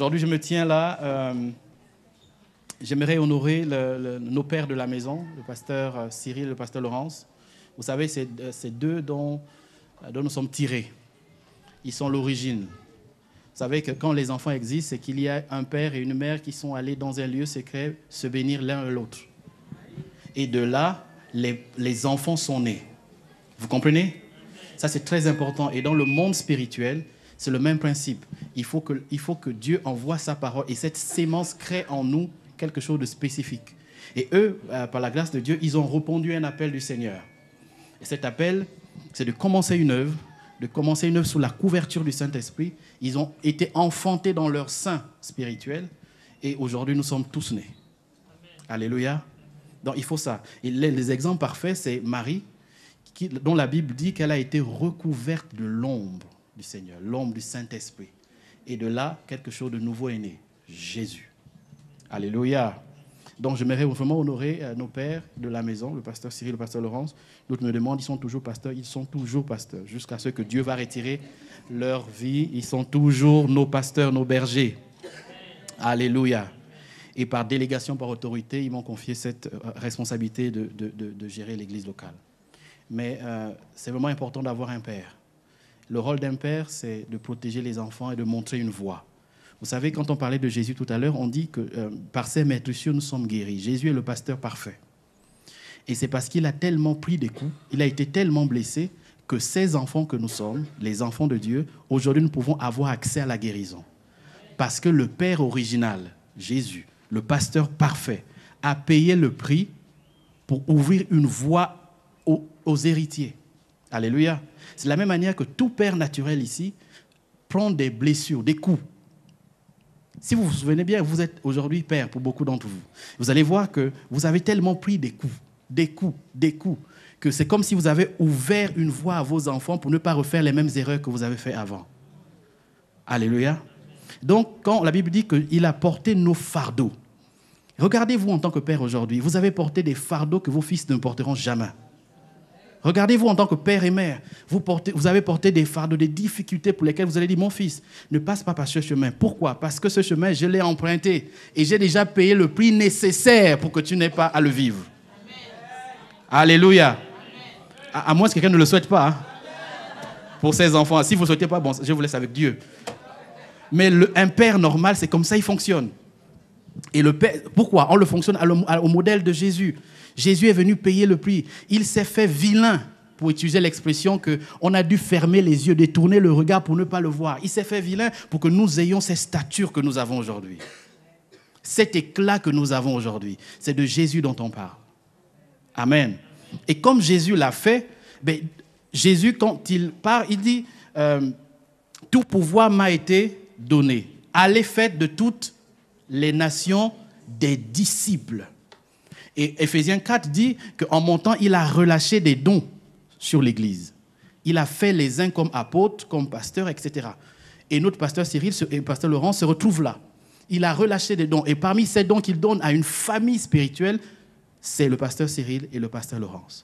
Aujourd'hui, je me tiens là. J'aimerais honorer nos pères de la maison, le pasteur Cyril et le pasteur Laurence. Vous savez, c'est deux dont nous sommes tirés. Ils sont l'origine. Vous savez que quand les enfants existent, c'est qu'il y a un père et une mère qui sont allés dans un lieu secret se bénir l'un et l'autre. Et de là, les enfants sont nés. Vous comprenez? Ça, c'est très important. Et dans le monde spirituel, c'est le même principe. Il faut que Dieu envoie sa parole et cette sémence crée en nous quelque chose de spécifique. Et eux, par la grâce de Dieu, ils ont répondu à un appel du Seigneur. Et cet appel, c'est de commencer une œuvre sous la couverture du Saint-Esprit. Ils ont été enfantés dans leur sein spirituel et aujourd'hui, nous sommes tous nés. Amen. Alléluia. Donc, il faut ça. Et les exemples parfaits, c'est Marie, dont la Bible dit qu'elle a été recouverte de l'ombre du Seigneur, l'ombre du Saint-Esprit. Et de là, quelque chose de nouveau est né, Jésus. Alléluia. Donc, j'aimerais vraiment honorer nos pères de la maison, le pasteur Cyril, le pasteur Laurence. D'autres me demandent, ils sont toujours pasteurs, jusqu'à ce que Dieu va retirer leur vie. Ils sont toujours nos pasteurs, nos bergers. Alléluia. Et par délégation, par autorité, ils m'ont confié cette responsabilité de gérer l'église locale. Mais c'est vraiment important d'avoir un père. Le rôle d'un père, c'est de protéger les enfants et de montrer une voie. Vous savez, quand on parlait de Jésus tout à l'heure, on dit que par ses meurtrissures, nous sommes guéris. Jésus est le pasteur parfait. Et c'est parce qu'il a tellement pris des coups, il a été tellement blessé, que ces enfants que nous sommes, les enfants de Dieu, aujourd'hui, nous pouvons avoir accès à la guérison. Parce que le Père original, Jésus, le pasteur parfait, a payé le prix pour ouvrir une voie aux héritiers. Alléluia. C'est de la même manière que tout père naturel ici prend des blessures, des coups. Si vous vous souvenez bien, vous êtes aujourd'hui père pour beaucoup d'entre vous. Vous allez voir que vous avez tellement pris des coups, que c'est comme si vous avez ouvert une voie à vos enfants pour ne pas refaire les mêmes erreurs que vous avez faites avant. Alléluia. Donc, quand la Bible dit qu'il a porté nos fardeaux, regardez-vous en tant que père aujourd'hui, vous avez porté des fardeaux que vos fils ne porteront jamais. Regardez-vous en tant que père et mère, vous avez porté des fardeaux, des difficultés pour lesquelles vous allez dire, mon fils, ne passe pas par ce chemin. Pourquoi? Parce que ce chemin, je l'ai emprunté et j'ai déjà payé le prix nécessaire pour que tu n'aies pas à le vivre. Amen. Alléluia. Amen. À moins que quelqu'un ne le souhaite pas. Hein, pour ses enfants. Si vous ne souhaitez pas, bon, je vous laisse avec Dieu. Mais un père normal, c'est comme ça il fonctionne. Et le père, pourquoi? On le fonctionne au modèle de Jésus. Jésus est venu payer le prix. Il s'est fait vilain, pour utiliser l'expression qu'on a dû fermer les yeux, détourner le regard pour ne pas le voir. Il s'est fait vilain pour que nous ayons cette stature que nous avons aujourd'hui. Cet éclat que nous avons aujourd'hui, c'est de Jésus dont on parle. Amen. Et comme Jésus l'a fait, Jésus, quand il part, il dit « Tout pouvoir m'a été donné. Allez, faites de toutes les nations des disciples. » Et Ephésiens 4 dit qu'en montant, il a relâché des dons sur l'Église. Il a fait les uns comme apôtres, comme pasteurs, etc. Et notre pasteur Cyril et le pasteur Laurent se retrouvent là. Il a relâché des dons. Et parmi ces dons qu'il donne à une famille spirituelle, c'est le pasteur Cyril et le pasteur Laurence,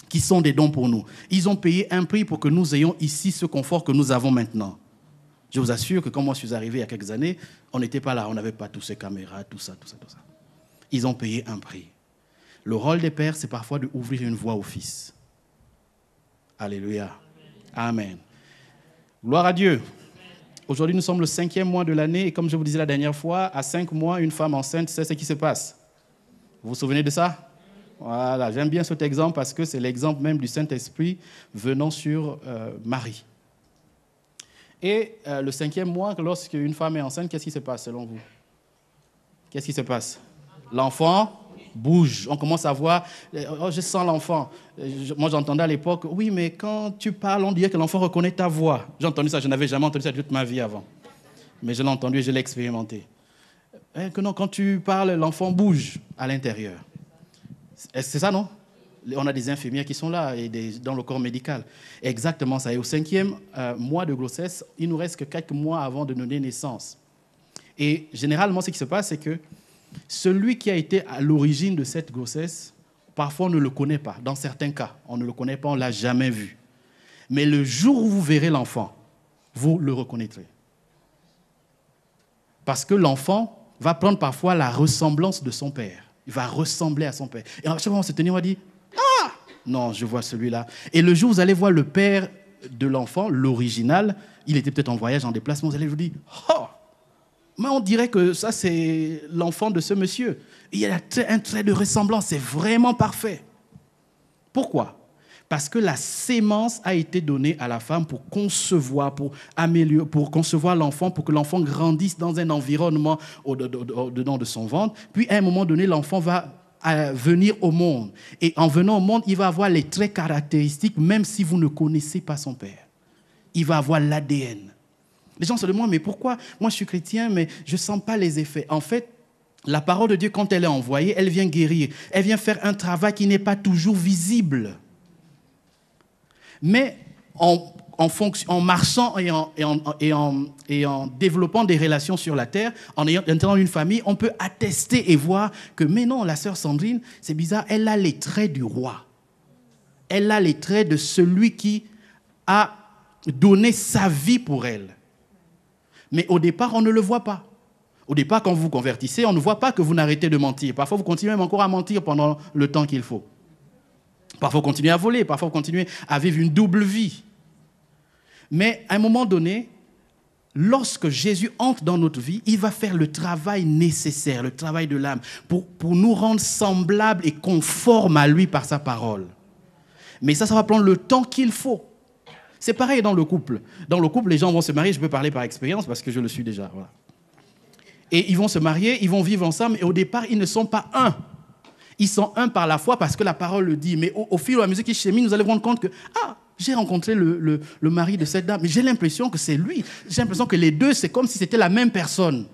qui sont des dons pour nous. Ils ont payé un prix pour que nous ayons ici ce confort que nous avons maintenant. Je vous assure que quand moi je suis arrivé il y a quelques années, on n'était pas là, on n'avait pas toutes ces caméras, tout ça. Ils ont payé un prix. Le rôle des pères, c'est parfois d'ouvrir une voie aux fils. Alléluia. Amen. Gloire à Dieu. Aujourd'hui, nous sommes le 5e mois de l'année et comme je vous disais la dernière fois, à 5 mois, une femme enceinte, c'est ce qui se passe. Vous vous souvenez de ça? Voilà, j'aime bien cet exemple parce que c'est l'exemple même du Saint-Esprit venant sur Marie. Et le 5e mois, lorsqu'une femme est enceinte, qu'est-ce qui se passe selon vous? Qu'est-ce qui se passe? L'enfant bouge. On commence à voir, oh, je sens l'enfant. Moi, j'entendais à l'époque, oui, mais quand tu parles, on dirait que l'enfant reconnaît ta voix. J'ai entendu ça, je n'avais jamais entendu ça toute ma vie avant. Mais je l'ai entendu et je l'ai expérimenté. Que non, quand tu parles, l'enfant bouge à l'intérieur. C'est ça, non? On a des infirmières qui sont là et dans le corps médical. Exactement ça. Et au 5e mois de grossesse, il nous reste que quelques mois avant de donner naissance. Et généralement, ce qui se passe, c'est que celui qui a été à l'origine de cette grossesse, parfois on ne le connaît pas. Dans certains cas, on ne le connaît pas, on ne l'a jamais vu. Mais le jour où vous verrez l'enfant, vous le reconnaîtrez. Parce que l'enfant va prendre parfois la ressemblance de son père. Il va ressembler à son père. Et à chaque fois, on va se tenir, on va dire, ah, non, je vois celui-là. Et le jour où vous allez voir le père de l'enfant, l'original, il était peut-être en voyage, en déplacement, vous allez vous dire, oh, mais on dirait que ça, c'est l'enfant de ce monsieur. Il y a un trait de ressemblance, c'est vraiment parfait. Pourquoi ? Parce que la sémence a été donnée à la femme pour concevoir, pour améliorer, pour concevoir l'enfant, pour que l'enfant grandisse dans un environnement au-dedans de son ventre. Puis, à un moment donné, l'enfant va venir au monde. Et en venant au monde, il va avoir les traits caractéristiques, même si vous ne connaissez pas son père. Il va avoir l'ADN. Les gens se demandent, mais pourquoi? Moi, je suis chrétien, mais je ne sens pas les effets. En fait, la parole de Dieu, quand elle est envoyée, elle vient guérir. Elle vient faire un travail qui n'est pas toujours visible. Mais en marchant et en développant des relations sur la terre, en entrant dans une famille, on peut attester et voir que, mais non, la sœur Sandrine, c'est bizarre, elle a les traits du roi. Elle a les traits de celui qui a donné sa vie pour elle. Mais au départ, on ne le voit pas. Au départ, quand vous vous convertissez, on ne voit pas que vous n'arrêtez de mentir. Parfois, vous continuez même encore à mentir pendant le temps qu'il faut. Parfois, vous continuez à voler. Parfois, vous continuez à vivre une double vie. Mais à un moment donné, lorsque Jésus entre dans notre vie, il va faire le travail nécessaire, le travail de l'âme, pour nous rendre semblables et conformes à lui par sa parole. Mais ça va prendre le temps qu'il faut. C'est pareil dans le couple. Dans le couple, les gens vont se marier, je peux parler par expérience parce que je le suis déjà. Voilà. Et ils vont se marier, ils vont vivre ensemble, et au départ, ils ne sont pas un. Ils sont un par la foi parce que la parole le dit. Mais au fil et à mesure qu'ils cheminent, nous allons rendre compte que, j'ai rencontré le mari de cette dame, mais j'ai l'impression que c'est lui. J'ai l'impression que les deux, c'est comme si c'était la même personne.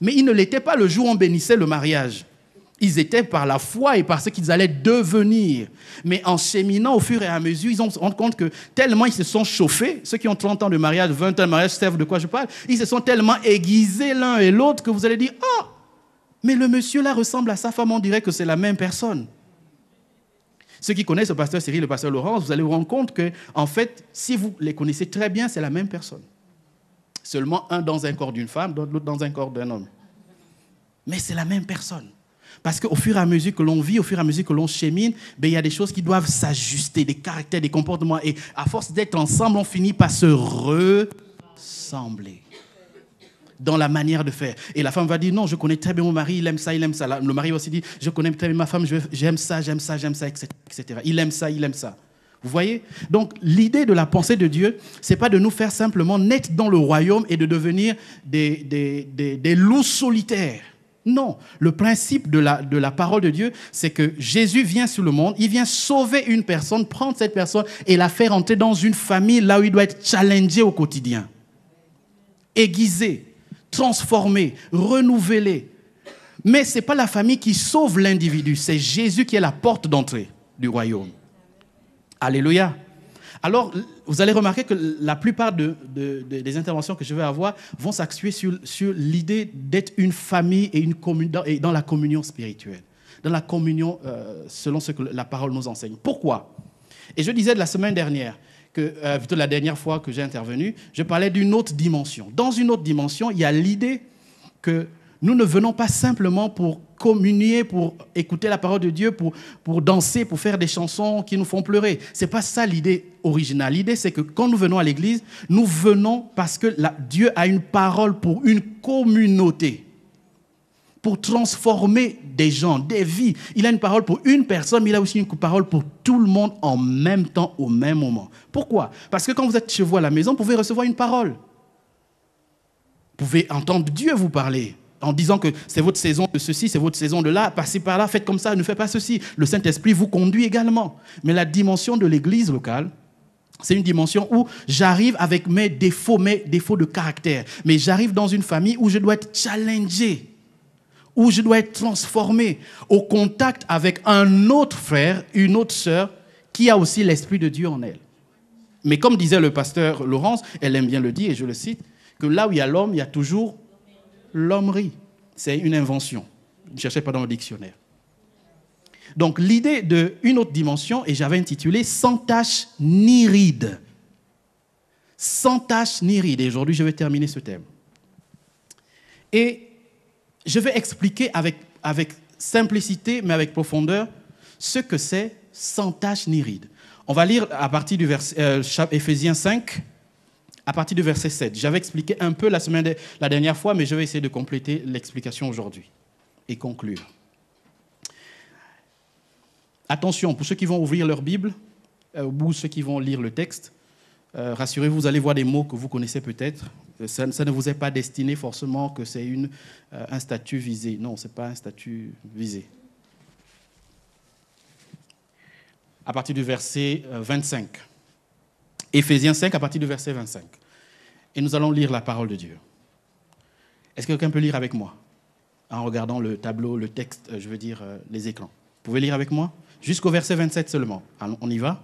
Mais ils ne l'étaient pas le jour où on bénissait le mariage. Ils étaient par la foi et par ce qu'ils allaient devenir. Mais en cheminant au fur et à mesure, ils se rendent compte que tellement ils se sont chauffés, ceux qui ont 30 ans de mariage, 20 ans de mariage, savent de quoi je parle, ils se sont tellement aiguisés l'un et l'autre que vous allez dire, mais le monsieur là ressemble à sa femme, on dirait que c'est la même personne. Ceux qui connaissent le pasteur Cyril, le pasteur Laurence, vous allez vous rendre compte que, en fait, si vous les connaissez très bien, c'est la même personne. Seulement un dans un corps d'une femme, l'autre dans un corps d'un homme. Mais c'est la même personne. Parce qu'au fur et à mesure que l'on vit, au fur et à mesure que l'on chemine, il y a des choses qui doivent s'ajuster, des caractères, des comportements. Et à force d'être ensemble, on finit par se ressembler dans la manière de faire. Et la femme va dire, non, je connais très bien mon mari, il aime ça, il aime ça. Le mari va aussi dire, je connais très bien ma femme, j'aime ça, etc. Il aime ça, il aime ça. Vous voyez? Donc, l'idée de la pensée de Dieu, ce n'est pas de nous faire simplement naître dans le royaume et de devenir des loups solitaires. Non, le principe de la parole de Dieu, c'est que Jésus vient sur le monde, il vient sauver une personne, prendre cette personne et la faire entrer dans une famille là où il doit être challengé au quotidien. Aiguisé, transformé, renouvelé. Mais ce n'est pas la famille qui sauve l'individu, c'est Jésus qui est la porte d'entrée du royaume. Alléluia. Alors, vous allez remarquer que la plupart des interventions que je vais avoir vont s'accentuer sur l'idée d'être une famille et dans la communion spirituelle, dans la communion selon ce que la parole nous enseigne. Pourquoi? Et je disais de la semaine dernière, plutôt la dernière fois que j'ai intervenu, je parlais d'une autre dimension. Dans une autre dimension, il y a l'idée que nous ne venons pas simplement pour communier, pour écouter la parole de Dieu, pour danser, pour faire des chansons qui nous font pleurer. Ce n'est pas ça l'idée originale. L'idée, c'est que quand nous venons à l'église, nous venons parce que Dieu a une parole pour une communauté, pour transformer des gens, des vies. Il a une parole pour une personne, mais il a aussi une parole pour tout le monde en même temps, au même moment. Pourquoi? Parce que quand vous êtes chez vous à la maison, vous pouvez recevoir une parole. Vous pouvez entendre Dieu vous parler, en disant que c'est votre saison de ceci, c'est votre saison de là, passez par là, faites comme ça, ne faites pas ceci. Le Saint-Esprit vous conduit également. Mais la dimension de l'église locale, c'est une dimension où j'arrive avec mes défauts de caractère. Mais j'arrive dans une famille où je dois être challengé, où je dois être transformé, au contact avec un autre frère, une autre sœur, qui a aussi l'Esprit de Dieu en elle. Mais comme disait le pasteur Laurence, elle aime bien le dire, et je le cite, que là où il y a l'homme, il y a toujours l'hommerie. C'est une invention. Ne cherchez pas dans le dictionnaire. Donc, l'idée d'une autre dimension, et j'avais intitulé « Sans tache ni ride ». Sans tache ni ride. Et aujourd'hui, je vais terminer ce thème. Et je vais expliquer avec simplicité, mais avec profondeur, ce que c'est sans tache ni ride. On va lire à partir du verset, Éphésiens 5, à partir du verset 7. J'avais expliqué un peu la dernière fois, mais je vais essayer de compléter l'explication aujourd'hui et conclure. Attention, pour ceux qui vont ouvrir leur Bible, ou ceux qui vont lire le texte, rassurez-vous, vous allez voir des mots que vous connaissez peut-être. Ça ne vous est pas destiné forcément que c'est un statut visé. Non, ce n'est pas un statut visé. À partir du verset 25. Éphésiens 5, à partir du verset 25. Et nous allons lire la parole de Dieu. Est-ce que quelqu'un peut lire avec moi? En regardant le tableau, le texte, je veux dire les écrans. Vous pouvez lire avec moi? Jusqu'au verset 27 seulement. Allons, on y va?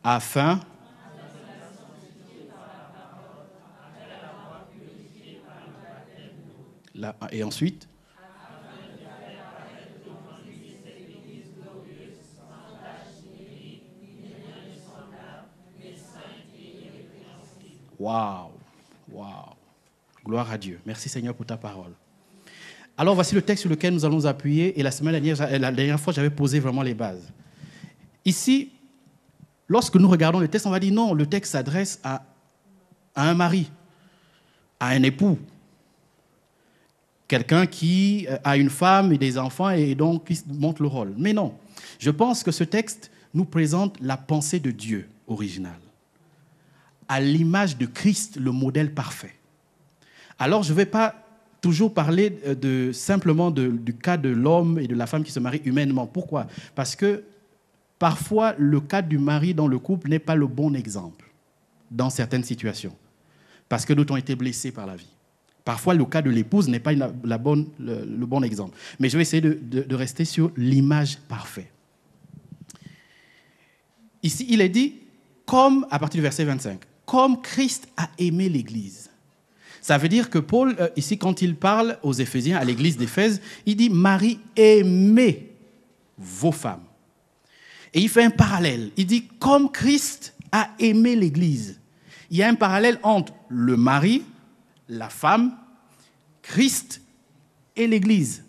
Afin... Là, et ensuite? Waouh, waouh. Gloire à Dieu. Merci Seigneur pour ta parole. Alors voici le texte sur lequel nous allons nous appuyer. Et la dernière fois, j'avais posé vraiment les bases. Ici, lorsque nous regardons le texte, on va dire non, le texte s'adresse à un mari, à un époux. Quelqu'un qui a une femme et des enfants et donc qui montre le rôle. Mais non, je pense que ce texte nous présente la pensée de Dieu originale, à l'image de Christ, le modèle parfait. Alors, je ne vais pas toujours parler simplement du cas de l'homme et de la femme qui se marient humainement. Pourquoi? Parce que parfois, le cas du mari dans le couple n'est pas le bon exemple dans certaines situations, parce que d'autres ont été blessés par la vie. Parfois, le cas de l'épouse n'est pas le bon exemple. Mais je vais essayer de rester sur l'image parfaite. Ici, il est dit, à partir du verset 25, comme Christ a aimé l'Église. Ça veut dire que Paul, ici, quand il parle aux Éphésiens, à l'Église d'Éphèse, il dit, Marie, aimez vos femmes. Et il fait un parallèle. Il dit, comme Christ a aimé l'Église. Il y a un parallèle entre le mari, la femme, Christ et l'Église.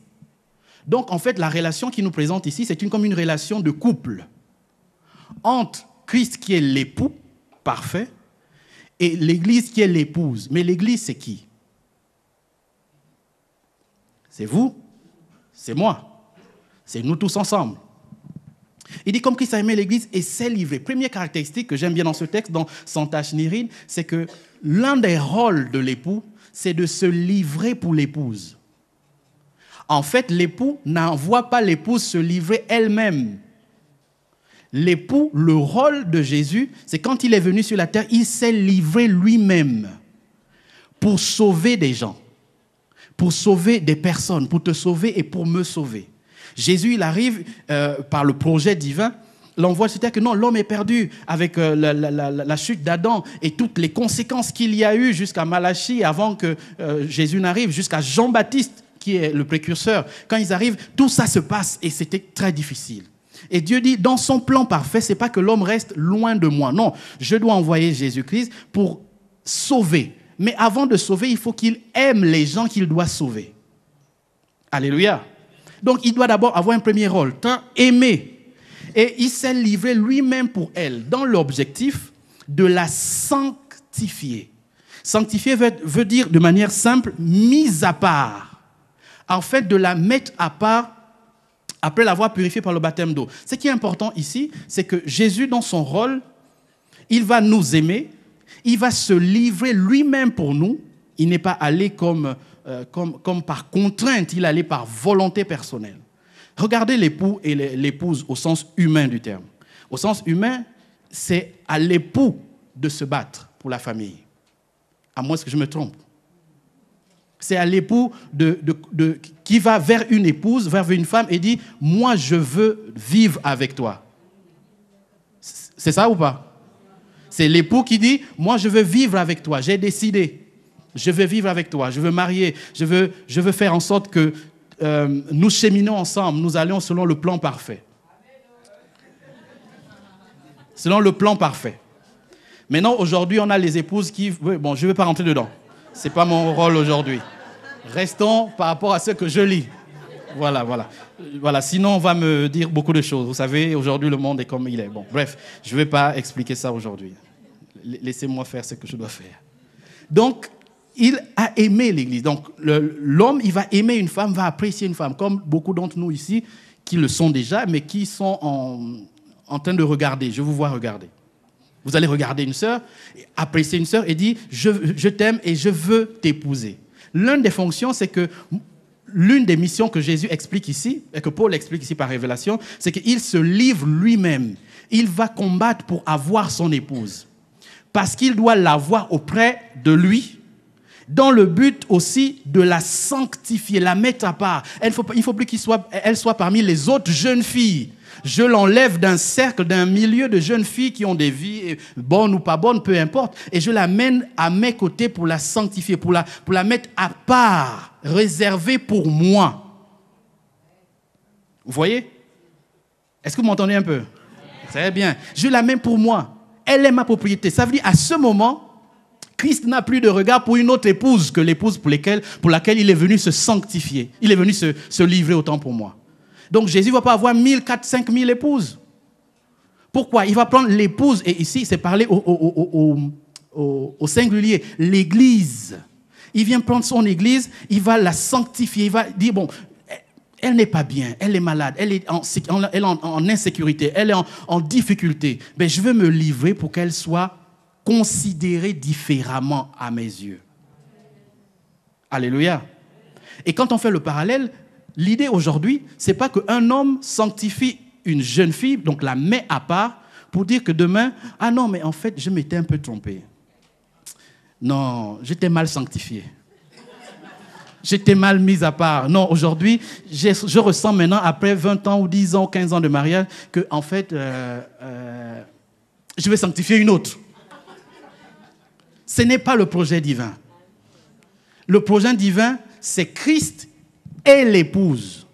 Donc, en fait, la relation qu'il nous présente ici, c'est comme une relation de couple entre Christ qui est l'époux parfait et l'Église qui est l'épouse. Mais l'Église, c'est qui? C'est vous, c'est moi, c'est nous tous ensemble. Il dit comme Christ a aimé l'Église et s'est livré. Première caractéristique que j'aime bien dans ce texte, dans Sans tache ni ride, c'est que l'un des rôles de l'époux, c'est de se livrer pour l'épouse. En fait, l'époux n'envoie pas l'épouse se livrer elle-même. L'époux, le rôle de Jésus, c'est quand il est venu sur la terre, il s'est livré lui-même pour sauver des gens, pour sauver des personnes, pour te sauver et pour me sauver. Jésus, il arrive par le projet divin, l'envoie sur terre que non, l'homme est perdu avec la chute d'Adam et toutes les conséquences qu'il y a eu jusqu'à Malachie avant que Jésus n'arrive, jusqu'à Jean-Baptiste qui est le précurseur. Quand ils arrivent, tout ça se passe et c'était très difficile. Et Dieu dit, dans son plan parfait, ce n'est pas que l'homme reste loin de moi. Non, je dois envoyer Jésus-Christ pour sauver. Mais avant de sauver, il faut qu'il aime les gens qu'il doit sauver. Alléluia. Donc, il doit d'abord avoir un premier rôle, aimer. Et il s'est livré lui-même pour elle, dans l'objectif de la sanctifier. Sanctifier veut dire, de manière simple, mise à part. En fait, de la mettre à part après l'avoir purifiée par le baptême d'eau. Ce qui est important ici, c'est que Jésus, dans son rôle, il va nous aimer, il va se livrer lui-même pour nous. Il n'est pas allé comme par contrainte, il est allé par volonté personnelle. Regardez l'époux et l'épouse au sens humain du terme. Au sens humain, c'est à l'époux de se battre pour la famille. À moins que je me trompe. C'est à l'époux qui va vers une épouse, vers une femme et dit « Moi, je veux vivre avec toi ». C'est ça ou pas? C'est l'époux qui dit « Moi, je veux vivre avec toi, j'ai décidé. Je veux vivre avec toi, je veux marier, je veux faire en sorte que nous cheminons ensemble, nous allons selon le plan parfait. » selon le plan parfait. Maintenant, aujourd'hui, on a les épouses qui... Bon, je ne vais pas rentrer dedans. Ce n'est pas mon rôle aujourd'hui. Restons par rapport à ce que je lis. Voilà, sinon on va me dire beaucoup de choses. Vous savez, aujourd'hui, le monde est comme il est. Bon, bref, je ne vais pas expliquer ça aujourd'hui. Laissez-moi faire ce que je dois faire. Donc, il a aimé l'Église. Donc, l'homme, il va aimer une femme, va apprécier une femme, comme beaucoup d'entre nous ici qui le sont déjà, mais qui sont en train de regarder. Je vous vois regarder. Vous allez regarder une sœur, apprécier une sœur et dire « je t'aime et je veux t'épouser ». L'une des fonctions, c'est que l'une des missions que Jésus explique ici, et que Paul explique ici par révélation, c'est qu'il se livre lui-même. Il va combattre pour avoir son épouse. Parce qu'il doit l'avoir auprès de lui, dans le but aussi de la sanctifier, la mettre à part. Il ne faut plus qu'elle soit parmi les autres jeunes filles. Je l'enlève d'un cercle, d'un milieu de jeunes filles qui ont des vies bonnes ou pas bonnes, peu importe, et je l'amène à mes côtés pour la sanctifier, pour la mettre à part, réservée pour moi. Vous voyez? Est-ce que vous m'entendez un peu? Très bien. Je l'amène pour moi. Elle est ma propriété. Ça veut dire, à ce moment, Christ n'a plus de regard pour une autre épouse que l'épouse pour laquelle il est venu se sanctifier. Il est venu se livrer autant pour moi. Donc Jésus ne va pas avoir 1000, 4, 5000 épouses. Pourquoi? Il va prendre l'épouse, et ici c'est parlé au singulier, l'Église. Il vient prendre son Église, il va la sanctifier, il va dire, bon, elle n'est pas bien, elle est malade, elle est en insécurité, elle est en difficulté. Mais je veux me livrer pour qu'elle soit considérée différemment à mes yeux. Alléluia. Et quand on fait le parallèle, l'idée aujourd'hui, ce n'est pas qu'un homme sanctifie une jeune fille, donc la met à part, pour dire que demain, ah non, mais en fait, je m'étais un peu trompé. Non, j'étais mal sanctifié. J'étais mal mise à part. Non, aujourd'hui, je ressens maintenant, après 20 ans ou 10 ans, 15 ans de mariage, que en fait, je vais sanctifier une autre. Ce n'est pas le projet divin. Le projet divin, c'est Christ et l'épouse.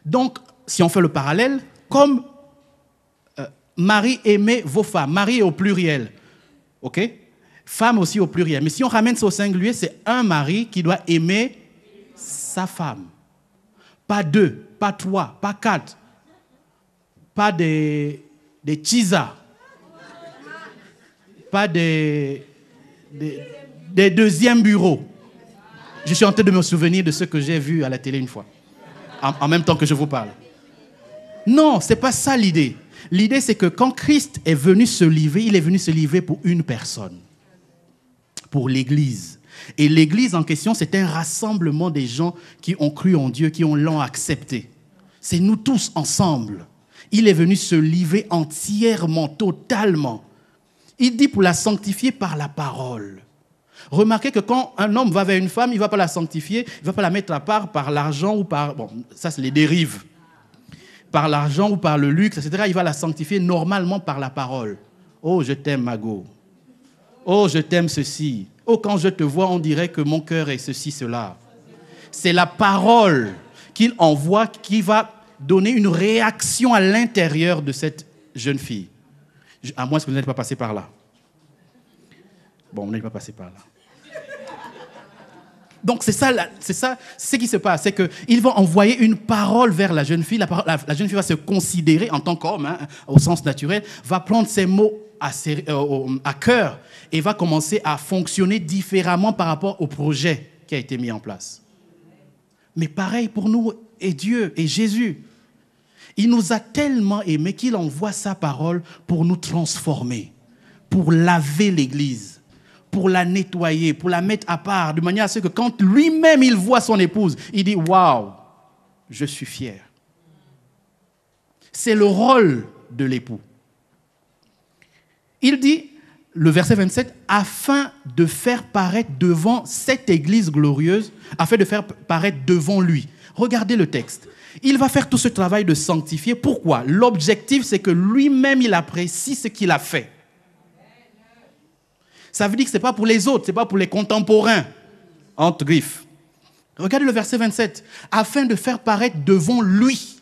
Donc, si on fait le parallèle, comme Marie aimait vos femmes, Marie est au pluriel, ok? Femme aussi au pluriel. Mais si on ramène ça au singulier, c'est un mari qui doit aimer sa femme. Pas deux, pas trois, pas quatre, pas des chisas, pas des deuxièmes bureaux. Je suis en train de me souvenir de ce que j'ai vu à la télé une fois, en même temps que je vous parle. Non, ce n'est pas ça l'idée. L'idée, c'est que quand Christ est venu se livrer, il est venu se livrer pour une personne, pour l'Église. Et l'Église en question, c'est un rassemblement des gens qui ont cru en Dieu, qui l'ont accepté. C'est nous tous ensemble. Il est venu se livrer entièrement, totalement. Il dit pour la sanctifier par la parole. Remarquez que quand un homme va vers une femme, il ne va pas la sanctifier, il ne va pas la mettre à part par l'argent ou par... Bon, ça, c'est les dérives. Par l'argent ou par le luxe, etc. Il va la sanctifier normalement par la parole. Oh, je t'aime, Mago. Oh, je t'aime ceci. Oh, quand je te vois, on dirait que mon cœur est ceci, cela. C'est la parole qu'il envoie qui va donner une réaction à l'intérieur de cette jeune fille. À moins que vous n'êtes pas passé par là. Bon, vous n'êtes pas passé par là. Donc c'est ça ce qui se passe, c'est qu'il va envoyer une parole vers la jeune fille. La jeune fille va se considérer en tant qu'homme, hein, au sens naturel, va prendre ses mots à cœur et va commencer à fonctionner différemment par rapport au projet qui a été mis en place. Mais pareil pour nous et Dieu et Jésus. Il nous a tellement aimés qu'il envoie sa parole pour nous transformer, pour laver l'Église, pour la nettoyer, pour la mettre à part, de manière à ce que quand lui-même il voit son épouse, il dit « Waouh, je suis fier ». C'est le rôle de l'époux. Il dit, le verset 27, « Afin de faire paraître devant cette Église glorieuse, afin de faire paraître devant lui ». Regardez le texte. Il va faire tout ce travail de sanctifier. Pourquoi? L'objectif, c'est que lui-même, il apprécie ce qu'il a fait. Ça veut dire que ce n'est pas pour les autres, ce n'est pas pour les contemporains, entre griffes. Regardez le verset 27. Afin de faire paraître devant lui.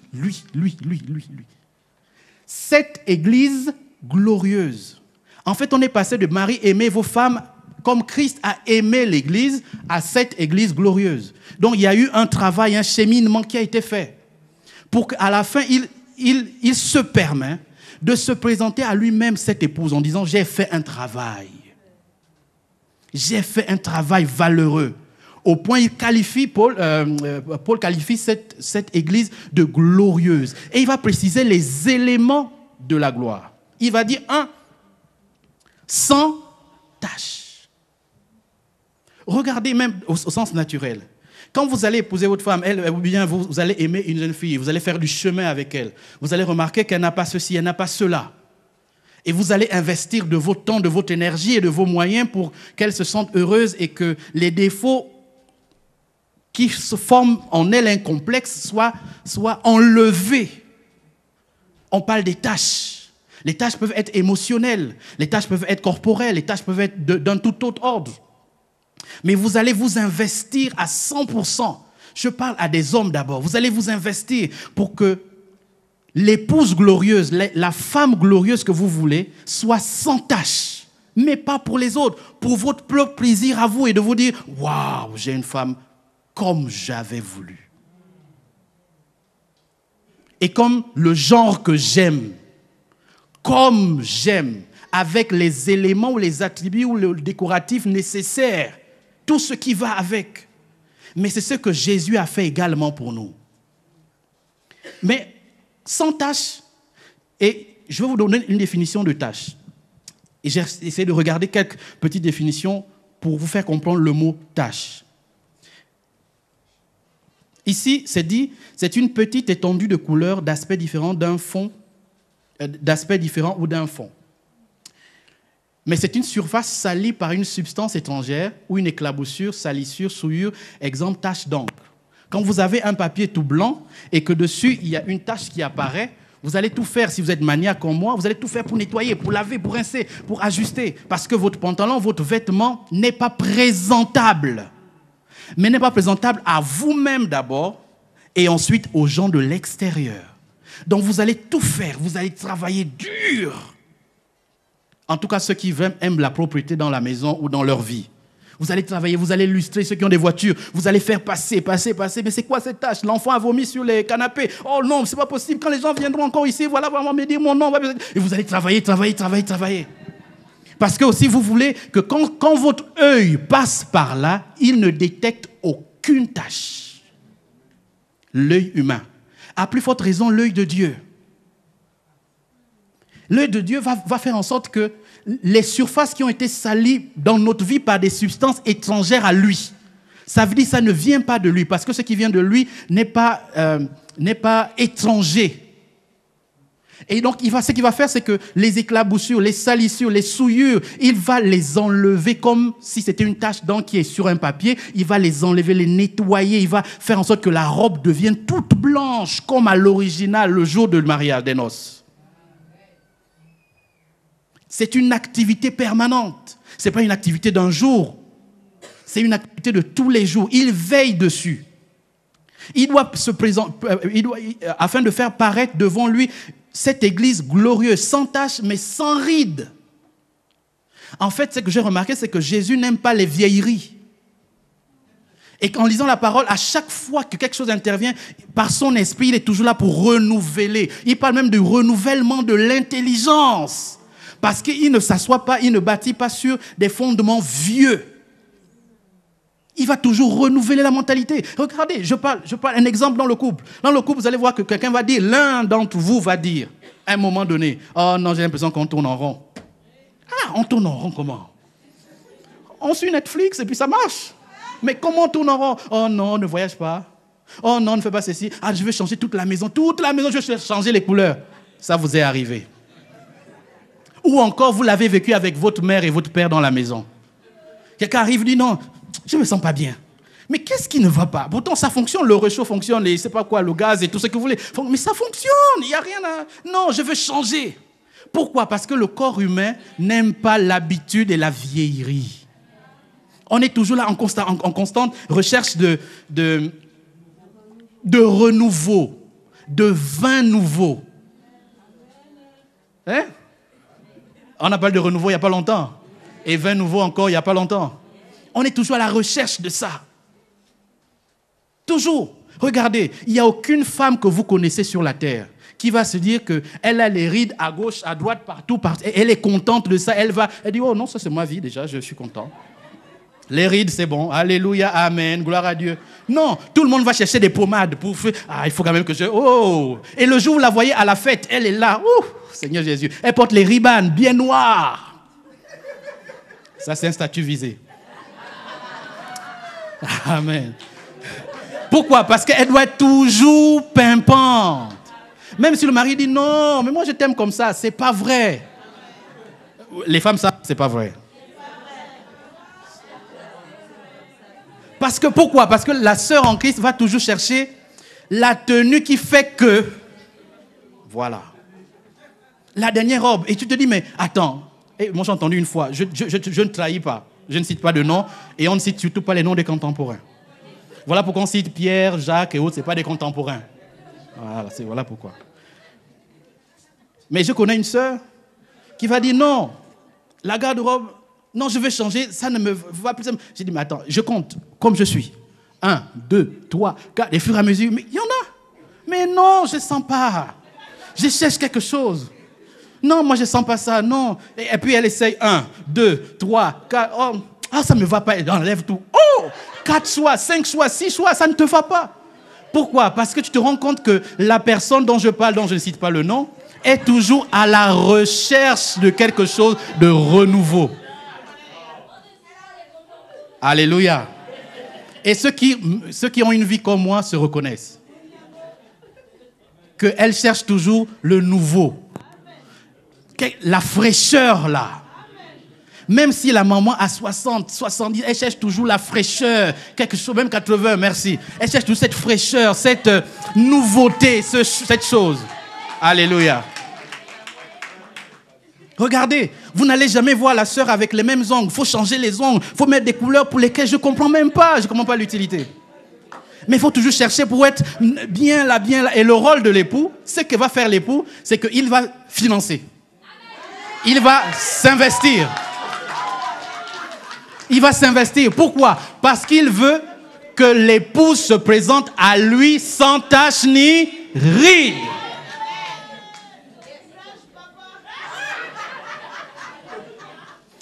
cette église glorieuse. En fait, on est passé de Marie, aimez vos femmes comme Christ a aimé l'église, à cette église glorieuse. Donc, il y a eu un travail, un cheminement qui a été fait pour qu'à la fin, il se permet de se présenter à lui-même cette épouse en disant « J'ai fait un travail. J'ai fait un travail valeureux. » Au point, Paul qualifie cette église de glorieuse. Et il va préciser les éléments de la gloire. Il va dire, 1, sans tache. Regardez même au sens naturel. Quand vous allez épouser votre femme, ou bien vous allez aimer une jeune fille, vous allez faire du chemin avec elle, vous allez remarquer qu'elle n'a pas ceci, elle n'a pas cela. Et vous allez investir de votre temps, de votre énergie et de vos moyens pour qu'elle se sente heureuse et que les défauts qui se forment en elle un complexe soient enlevés. On parle des tâches. Les tâches peuvent être émotionnelles, les tâches peuvent être corporelles, les tâches peuvent être d'un tout autre ordre. Mais vous allez vous investir à 100%. Je parle à des hommes d'abord. Vous allez vous investir pour que l'épouse glorieuse, la femme glorieuse que vous voulez, soit sans tache. Mais pas pour les autres, pour votre propre plaisir à vous et de vous dire « Waouh, j'ai une femme comme j'avais voulu. » Et comme le genre que j'aime, comme j'aime, avec les éléments ou les attributs ou le décoratif nécessaire, tout ce qui va avec. Mais c'est ce que Jésus a fait également pour nous. Mais sans tâche, et je vais vous donner une définition de tâche. Et j'ai essayé de regarder quelques petites définitions pour vous faire comprendre le mot tâche. Ici, c'est dit, c'est une petite étendue de couleurs d'aspect différent d'un fond, d'aspect différent ou d'un fond. Mais c'est une surface salie par une substance étrangère ou une éclaboussure, salissure, souillure, exemple tache d'encre. Quand vous avez un papier tout blanc et que dessus il y a une tache qui apparaît, vous allez tout faire, si vous êtes maniaque comme moi, vous allez tout faire pour nettoyer, pour laver, pour rincer, pour ajuster. Parce que votre pantalon, votre vêtement n'est pas présentable. Mais n'est pas présentable à vous-même d'abord et ensuite aux gens de l'extérieur. Donc vous allez tout faire, vous allez travailler dur. En tout cas, ceux qui aiment la propreté dans la maison ou dans leur vie. Vous allez travailler, vous allez illustrer ceux qui ont des voitures, vous allez faire passer. Mais c'est quoi cette tâche? L'enfant a vomi sur les canapés. Oh non, c'est pas possible. Quand les gens viendront encore ici, voilà, vraiment me dire mon nom. Et vous allez travailler. Parce que aussi, vous voulez que quand votre œil passe par là, il ne détecte aucune tâche. L'œil humain. À plus forte raison, l'œil de Dieu. L'œil de Dieu va faire en sorte que les surfaces qui ont été salies dans notre vie par des substances étrangères à lui, ça veut dire que ça ne vient pas de lui, parce que ce qui vient de lui n'est pas étranger. Et donc, ce qu'il va faire, c'est que les éclaboussures, les salissures, les souillures, il va les enlever comme si c'était une tache d'encre qui est sur un papier. Il va les enlever, les nettoyer. Il va faire en sorte que la robe devienne toute blanche, comme à l'original, le jour de mariage des noces. C'est une activité permanente. Ce n'est pas une activité d'un jour. C'est une activité de tous les jours. Il veille dessus. Il doit se présenter, afin de faire paraître devant lui cette église glorieuse, sans tache, mais sans rides. En fait, ce que j'ai remarqué, c'est que Jésus n'aime pas les vieilleries. Et qu'en lisant la parole, à chaque fois que quelque chose intervient, par son esprit, il est toujours là pour renouveler. Il parle même du renouvellement de l'intelligence. Parce qu'il ne s'assoit pas, il ne bâtit pas sur des fondements vieux. Il va toujours renouveler la mentalité. Regardez, je parle un exemple dans le couple. Dans le couple, vous allez voir que quelqu'un va dire, l'un d'entre vous va dire, à un moment donné, oh non, j'ai l'impression qu'on tourne en rond. Ah, on tourne en rond comment? On suit Netflix et puis ça marche. Mais comment on tourne en rond? Oh non, ne voyage pas. Oh non, ne fais pas ceci. Ah, je veux changer toute la maison. Toute la maison, je veux changer les couleurs. Ça vous est arrivé. Ou encore, vous l'avez vécu avec votre mère et votre père dans la maison. Quelqu'un arrive et dit, non, je ne me sens pas bien. Mais qu'est-ce qui ne va pas? Pourtant, ça fonctionne, le réchaud fonctionne, je ne sais pas quoi, le gaz et tout ce que vous voulez. Mais ça fonctionne, il n'y a rien à... Non, je veux changer. Pourquoi? Parce que le corps humain n'aime pas l'habitude et la vieillerie. On est toujours là en constante recherche de renouveau, de vin nouveau. Hein? On a parlé de renouveau il n'y a pas longtemps. Et 20 nouveaux encore il n'y a pas longtemps. On est toujours à la recherche de ça. Toujours. Regardez, il n'y a aucune femme que vous connaissez sur la terre qui va se dire qu'elle a les rides à gauche, à droite, partout. Elle est contente de ça. Elle dit, oh non, ça c'est ma vie déjà, je suis content. Les rides, c'est bon. Alléluia, amen, gloire à Dieu. Non, tout le monde va chercher des pommades pour faire... Ah, il faut quand même que je... Oh! Et le jour où vous la voyez à la fête, elle est là. Ouh, Seigneur Jésus. Elle porte les ribbons bien noirs. Ça, c'est un statut visé. Amen. Pourquoi? Parce qu'elle doit être toujours pimpante. Même si le mari dit non, mais moi je t'aime comme ça, c'est pas vrai. Les femmes savent, c'est pas vrai. Parce que pourquoi? Parce que la sœur en Christ va toujours chercher la tenue qui fait que. Voilà. La dernière robe. Et tu te dis, mais attends. Et moi j'ai entendu une fois, je ne trahis pas. Je ne cite pas de nom. Et on ne cite surtout pas les noms des contemporains. Voilà pourquoi on cite Pierre, Jacques et autres, ce n'est pas des contemporains. Voilà pourquoi. Mais je connais une sœur qui va dire non, la garde-robe, non, je vais changer, ça ne me va plus. J'ai dit, mais attends, je compte comme je suis. 1, 2, 3, 4, et au fur et à mesure, mais il y en a. Mais non, je ne sens pas. Je cherche quelque chose. Non, moi je ne sens pas ça, non. Et puis elle essaye 1, 2, 3, 4. Oh, ça ne me va pas, elle enlève tout. Oh, 4 choix, 5 choix, 6 choix, ça ne te va pas. Pourquoi? Parce que tu te rends compte que la personne dont je parle, dont je ne cite pas le nom, est toujours à la recherche de quelque chose de renouveau. Alléluia. Et ceux qui ont une vie comme moi se reconnaissent. Qu'elle cherche toujours le nouveau. La fraîcheur là. Même si la maman a 60, 70, elle cherche toujours la fraîcheur. Quelque chose, même 80, merci. Elle cherche toujours cette fraîcheur, cette nouveauté, cette chose. Alléluia. Regardez, vous n'allez jamais voir la sœur avec les mêmes ongles. Il faut changer les ongles. Il faut mettre des couleurs pour lesquelles je ne comprends même pas. Je ne comprends pas l'utilité. Mais il faut toujours chercher pour être bien là, bien là. Et le rôle de l'époux, ce que va faire l'époux, c'est qu'il va financer. Il va s'investir. Il va s'investir. Pourquoi? Parce qu'il veut que l'épouse se présente à lui sans tache ni ride.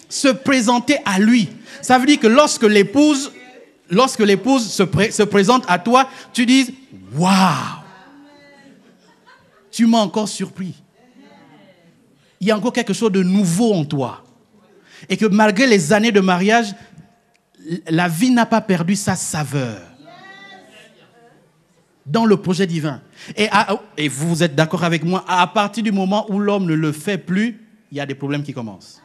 Se présenter à lui. Ça veut dire que lorsque l'épouse se présente à toi, tu dis « Waouh! Tu m'as encore surpris. Il y a encore quelque chose de nouveau en toi. » Et que malgré les années de mariage, la vie n'a pas perdu sa saveur. Dans le projet divin. Et vous êtes d'accord avec moi, à partir du moment où l'homme ne le fait plus, il y a des problèmes qui commencent.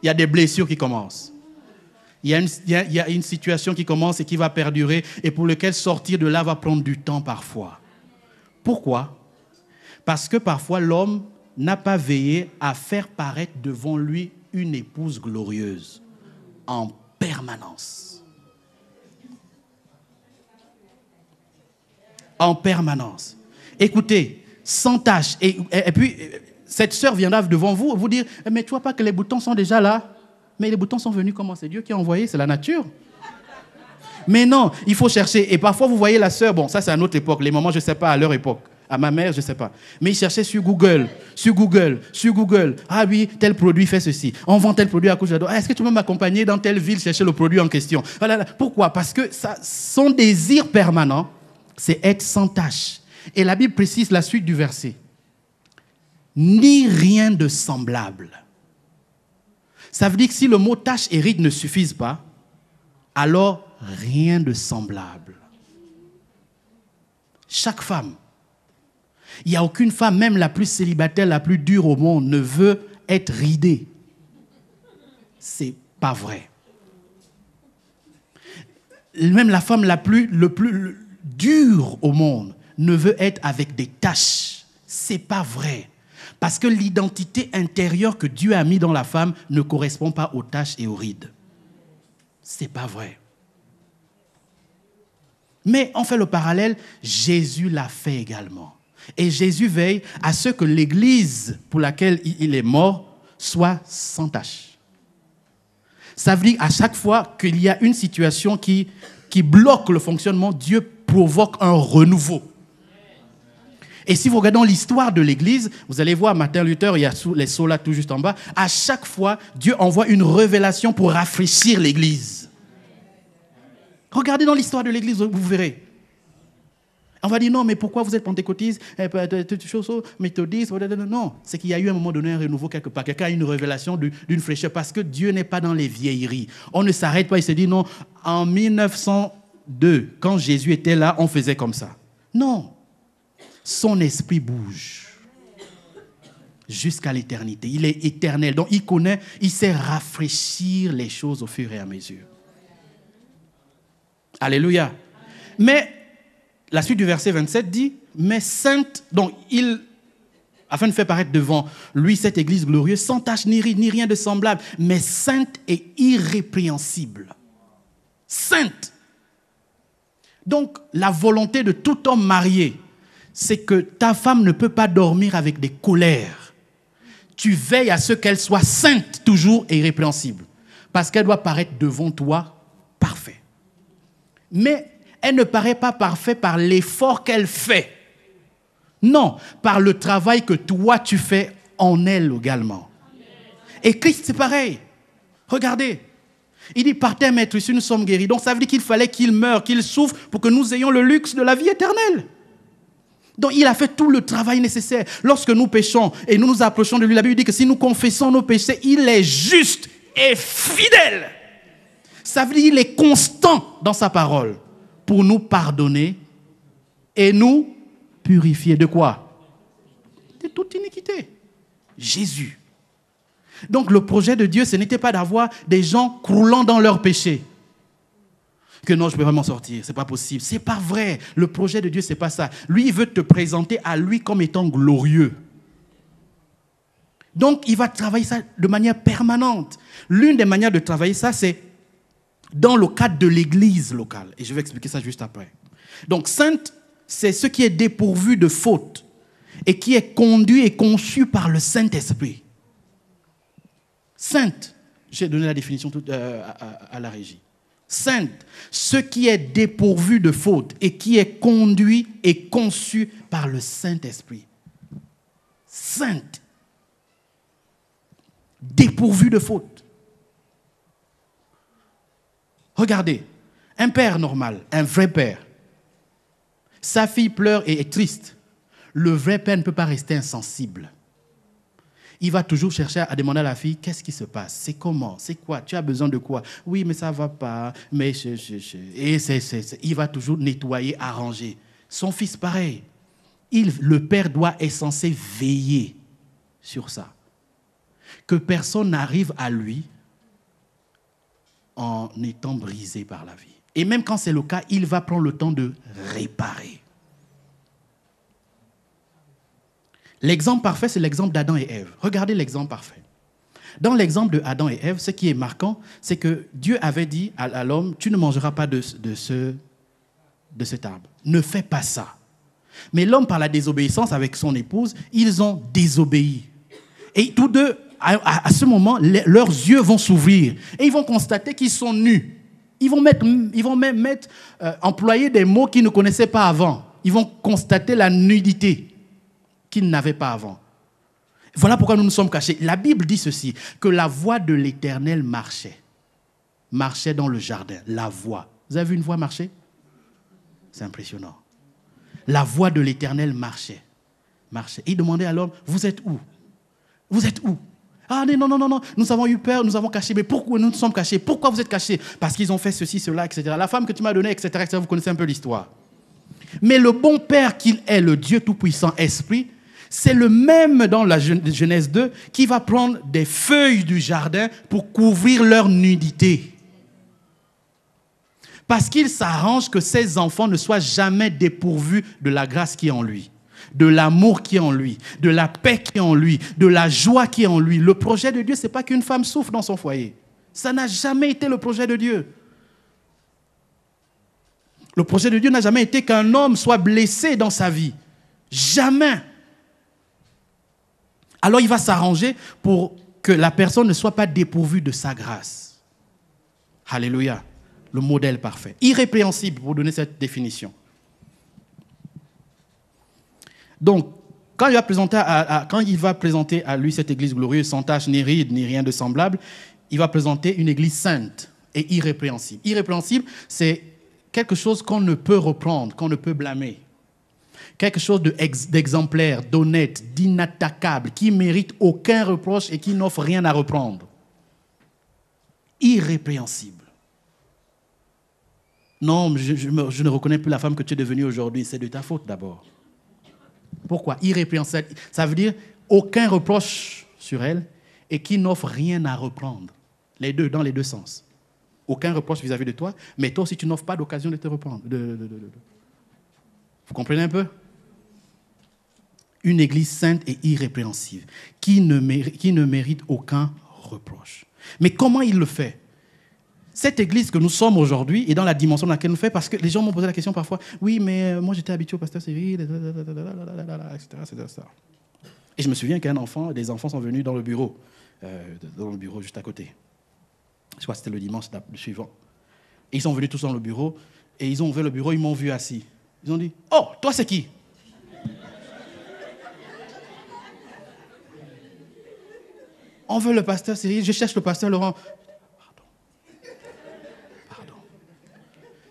Il y a des blessures qui commencent. Il y a une situation qui commence et qui va perdurer et pour laquelle sortir de là va prendre du temps parfois. Pourquoi? Parce que parfois l'homme n'a pas veillé à faire paraître devant lui une épouse glorieuse en permanence. En permanence. Écoutez, sans tâche. Et puis, cette sœur viendra devant vous et vous dire, mais tu vois pas que les boutons sont déjà là? Mais les boutons sont venus comment? C'est Dieu qui a envoyé, c'est la nature. Mais non, il faut chercher. Et parfois, vous voyez la sœur, bon, ça c'est à notre époque. Les mamans, je ne sais pas, à leur époque. À ma mère, je ne sais pas. Mais ils cherchaient sur Google. Ah oui, tel produit fait ceci. On vend tel produit à cause de la... Est-ce que tu peux m'accompagner dans telle ville chercher le produit en question? Voilà. Pourquoi? Parce que son désir permanent, c'est être sans tâche. Et la Bible précise la suite du verset. Ni rien de semblable. Ça veut dire que si le mot tâche et ride ne suffisent pas, alors rien de semblable. Chaque femme, il n'y a aucune femme, même la plus célibataire, la plus dure au monde, ne veut être ridée. C'est pas vrai. Même la femme le plus dure au monde ne veut être avec des taches. C'est pas vrai. Parce que l'identité intérieure que Dieu a mis dans la femme ne correspond pas aux taches et aux rides. C'est pas vrai. Mais on fait le parallèle, Jésus l'a fait également. Et Jésus veille à ce que l'Église pour laquelle il est mort soit sans tache. Ça veut dire à chaque fois qu'il y a une situation qui bloque le fonctionnement, Dieu provoque un renouveau. Et si vous regardez dans l'histoire de l'Église, vous allez voir Martin Luther, il y a les sceaux là tout juste en bas, à chaque fois, Dieu envoie une révélation pour rafraîchir l'Église. Regardez dans l'histoire de l'Église, vous verrez. On va dire non, mais pourquoi vous êtes pentecôtiste, méthodiste? Non, c'est qu'il y a eu à un moment donné un renouveau quelque part. Quelqu'un a une révélation d'une fraîcheur parce que Dieu n'est pas dans les vieilleries. On ne s'arrête pas et se dit non, en 1902, quand Jésus était là, on faisait comme ça. Non. Son esprit bouge jusqu'à l'éternité. Il est éternel. Donc, il connaît, il sait rafraîchir les choses au fur et à mesure. Alléluia. Mais, la suite du verset 27 dit, mais sainte, donc, afin de faire paraître devant lui cette église glorieuse, sans tache ni rien de semblable, mais sainte et irrépréhensible. Sainte. Donc, la volonté de tout homme marié, c'est que ta femme ne peut pas dormir avec des colères. Tu veilles à ce qu'elle soit sainte, toujours et irrépréhensible. Parce qu'elle doit paraître devant toi parfaite. Mais elle ne paraît pas parfaite par l'effort qu'elle fait. Non, par le travail que toi tu fais en elle également. Et Christ, c'est pareil. Regardez. Il dit, par terre, maître, ici nous sommes guéris. Donc ça veut dire qu'il fallait qu'il meure, qu'il souffre pour que nous ayons le luxe de la vie éternelle. Donc, il a fait tout le travail nécessaire. Lorsque nous péchons et nous nous approchons de lui, la Bible dit que si nous confessons nos péchés, il est juste et fidèle. Ça veut dire qu'il est constant dans sa parole pour nous pardonner et nous purifier de quoi? De toute iniquité. Jésus. Donc, le projet de Dieu, ce n'était pas d'avoir des gens croulant dans leurs péchés. Que non, je ne peux pas m'en sortir, ce n'est pas possible. Ce n'est pas vrai. Le projet de Dieu, ce n'est pas ça. Lui, il veut te présenter à lui comme étant glorieux. Donc, il va travailler ça de manière permanente. L'une des manières de travailler ça, c'est dans le cadre de l'église locale. Et je vais expliquer ça juste après. Donc, sainte, c'est ce qui est dépourvu de faute et qui est conduit et conçu par le Saint-Esprit. Sainte, j'ai donné la définition à la régie. Sainte, ce qui est dépourvu de faute et qui est conduit et conçu par le Saint-Esprit. Sainte, dépourvu de faute. Regardez, un père normal, un vrai père, sa fille pleure et est triste. Le vrai père ne peut pas rester insensible. Il va toujours chercher à demander à la fille, qu'est-ce qui se passe? C'est comment? C'est quoi? Tu as besoin de quoi? Oui, mais ça ne va pas. Mais il va toujours nettoyer, arranger. Son fils, pareil. Le père est censé veiller sur ça. Que personne n'arrive à lui en étant brisé par la vie. Et même quand c'est le cas, il va prendre le temps de réparer. L'exemple parfait, c'est l'exemple d'Adam et Ève. Regardez l'exemple parfait. Dans l'exemple de Adam et Ève, ce qui est marquant, c'est que Dieu avait dit à l'homme, tu ne mangeras pas de cet arbre. Ne fais pas ça. Mais l'homme, par la désobéissance avec son épouse, ils ont désobéi. Et tous deux, à ce moment, leurs yeux vont s'ouvrir. Et ils vont constater qu'ils sont nus. Ils vont même employer des mots qu'ils ne connaissaient pas avant. Ils vont constater la nudité qu'ils n'avaient pas avant. Voilà pourquoi nous nous sommes cachés. La Bible dit ceci, que la voix de l'Éternel marchait dans le jardin. La voix. Vous avez vu une voix marcher? C'est impressionnant. La voix de l'Éternel marchait. Et il demandait à l'homme, vous êtes où? Vous êtes où? Ah non, nous avons eu peur, nous avons caché. Mais pourquoi nous sommes cachés? Pourquoi vous êtes cachés? Parce qu'ils ont fait ceci, cela, etc. La femme que tu m'as donnée, etc., etc. Vous connaissez un peu l'histoire. Mais le bon Père qu'il est, le Dieu Tout-Puissant, Esprit, c'est le même dans la Genèse 2 qui va prendre des feuilles du jardin pour couvrir leur nudité. Parce qu'il s'arrange que ses enfants ne soient jamais dépourvus de la grâce qui est en lui, de l'amour qui est en lui, de la paix qui est en lui, de la joie qui est en lui. Le projet de Dieu, ce n'est pas qu'une femme souffre dans son foyer. Ça n'a jamais été le projet de Dieu. Le projet de Dieu n'a jamais été qu'un homme soit blessé dans sa vie. Jamais. Alors il va s'arranger pour que la personne ne soit pas dépourvue de sa grâce. Alléluia. Le modèle parfait. Irrépréhensible, pour donner cette définition. Donc, quand il va présenter à lui cette église glorieuse, sans tache, ni ride, ni rien de semblable, il va présenter une église sainte et irrépréhensible. Irrépréhensible, c'est quelque chose qu'on ne peut reprendre, qu'on ne peut blâmer. Quelque chose d'exemplaire, d'honnête, d'inattaquable, qui mérite aucun reproche et qui n'offre rien à reprendre. Irrépréhensible. Non, je ne reconnais plus la femme que tu es devenue aujourd'hui. C'est de ta faute d'abord. Pourquoi? Irrépréhensible. Ça veut dire aucun reproche sur elle et qui n'offre rien à reprendre. Les deux, dans les deux sens. Aucun reproche vis-à-vis de toi, mais toi aussi tu n'offres pas d'occasion de te reprendre. Vous comprenez un peu? Une église sainte et irrépréhensible, qui ne mérite aucun reproche. Mais comment il le fait? Cette église que nous sommes aujourd'hui et dans la dimension dans laquelle nous faisons, parce que les gens m'ont posé la question parfois, oui, mais moi j'étais habitué au pasteur Cyril, etc. Et je me souviens des enfants sont venus dans le bureau juste à côté. Je crois que c'était le dimanche suivant. Et ils sont venus tous dans le bureau, et ils ont ouvert le bureau, ils m'ont vu assis. Ils ont dit, oh, toi c'est qui? On veut le pasteur Cyril, je cherche le pasteur Laurent. Pardon.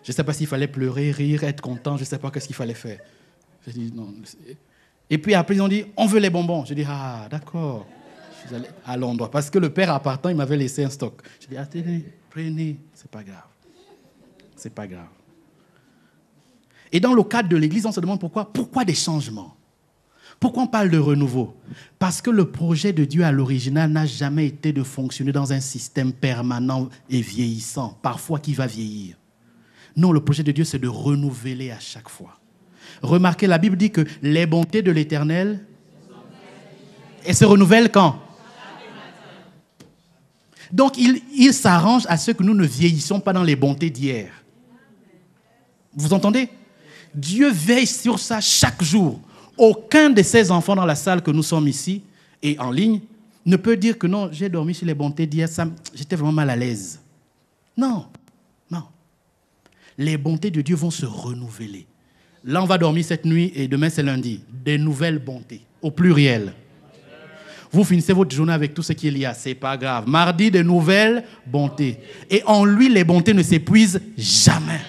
Je ne sais pas s'il fallait pleurer, rire, être content, je ne sais pas qu'est-ce qu'il fallait faire. J'ai dit non. Et puis après, ils ont dit, on veut les bonbons. J'ai dit, ah, d'accord. Je suis allé à l'endroit. Parce que le père appartant, il m'avait laissé un stock. J'ai dit, attendez, prenez, c'est pas grave. C'est pas grave. Et dans le cadre de l'église, on se demande pourquoi. Pourquoi des changements? Pourquoi on parle de renouveau? Parce que le projet de Dieu à l'original n'a jamais été de fonctionner dans un système permanent et vieillissant, parfois qui va vieillir. Non, le projet de Dieu, c'est de renouveler à chaque fois. Remarquez, la Bible dit que les bontés de l'Éternel, elles se renouvellent quand? Donc, il s'arrange à ce que nous ne vieillissions pas dans les bontés d'hier. Vous entendez? Dieu veille sur ça chaque jour. Aucun de ces enfants dans la salle que nous sommes ici et en ligne ne peut dire que non, j'ai dormi sur les bontés d'hier, j'étais vraiment mal à l'aise. Non, non. Les bontés de Dieu vont se renouveler. Là, on va dormir cette nuit et demain, c'est lundi. Des nouvelles bontés, au pluriel. Vous finissez votre journée avec tout ce qu'il y a, c'est pas grave. Mardi, de nouvelles bontés. Et en lui, les bontés ne s'épuisent jamais.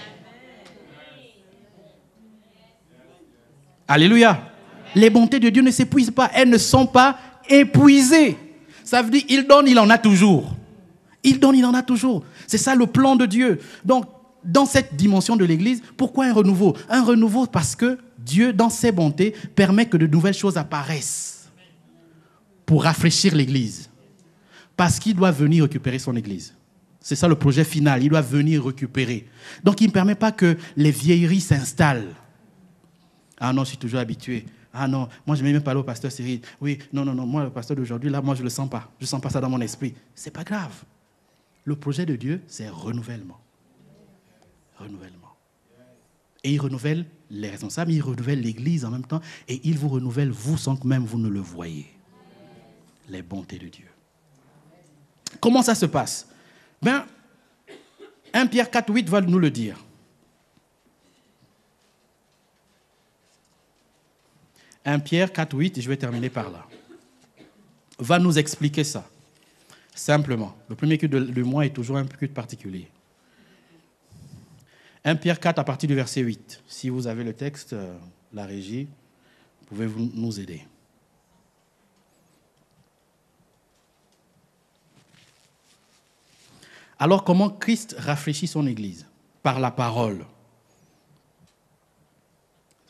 Alléluia. Les bontés de Dieu ne s'épuisent pas. Elles ne sont pas épuisées. Ça veut dire il donne, il en a toujours. Il donne, il en a toujours. C'est ça le plan de Dieu. Donc, dans cette dimension de l'Église, pourquoi un renouveau? Un renouveau parce que Dieu, dans ses bontés, permet que de nouvelles choses apparaissent pour rafraîchir l'Église. Parce qu'il doit venir récupérer son Église. C'est ça le projet final. Il doit venir récupérer. Donc, il ne permet pas que les vieilleries s'installent. Ah non, je suis toujours habitué. Ah non, moi je ne vais même pas aller au pasteur Cyril. Oui, non, moi le pasteur d'aujourd'hui, là, moi je ne le sens pas. Je ne sens pas ça dans mon esprit. Ce n'est pas grave. Le projet de Dieu, c'est renouvellement. Renouvellement. Et il renouvelle les responsables, il renouvelle l'Église en même temps, et il vous renouvelle, vous, sans que même vous ne le voyez. Les bontés de Dieu. Comment ça se passe? 1 Pierre 4,8 va nous le dire. 1 Pierre 4,8, et je vais terminer par là, va nous expliquer ça. Simplement. Le premier culte du mois est toujours un culte particulier. 1 Pierre 4 à partir du verset 8. Si vous avez le texte, la régie, pouvez-vous nous aider? Alors, comment Christ rafraîchit son Église? Par la parole.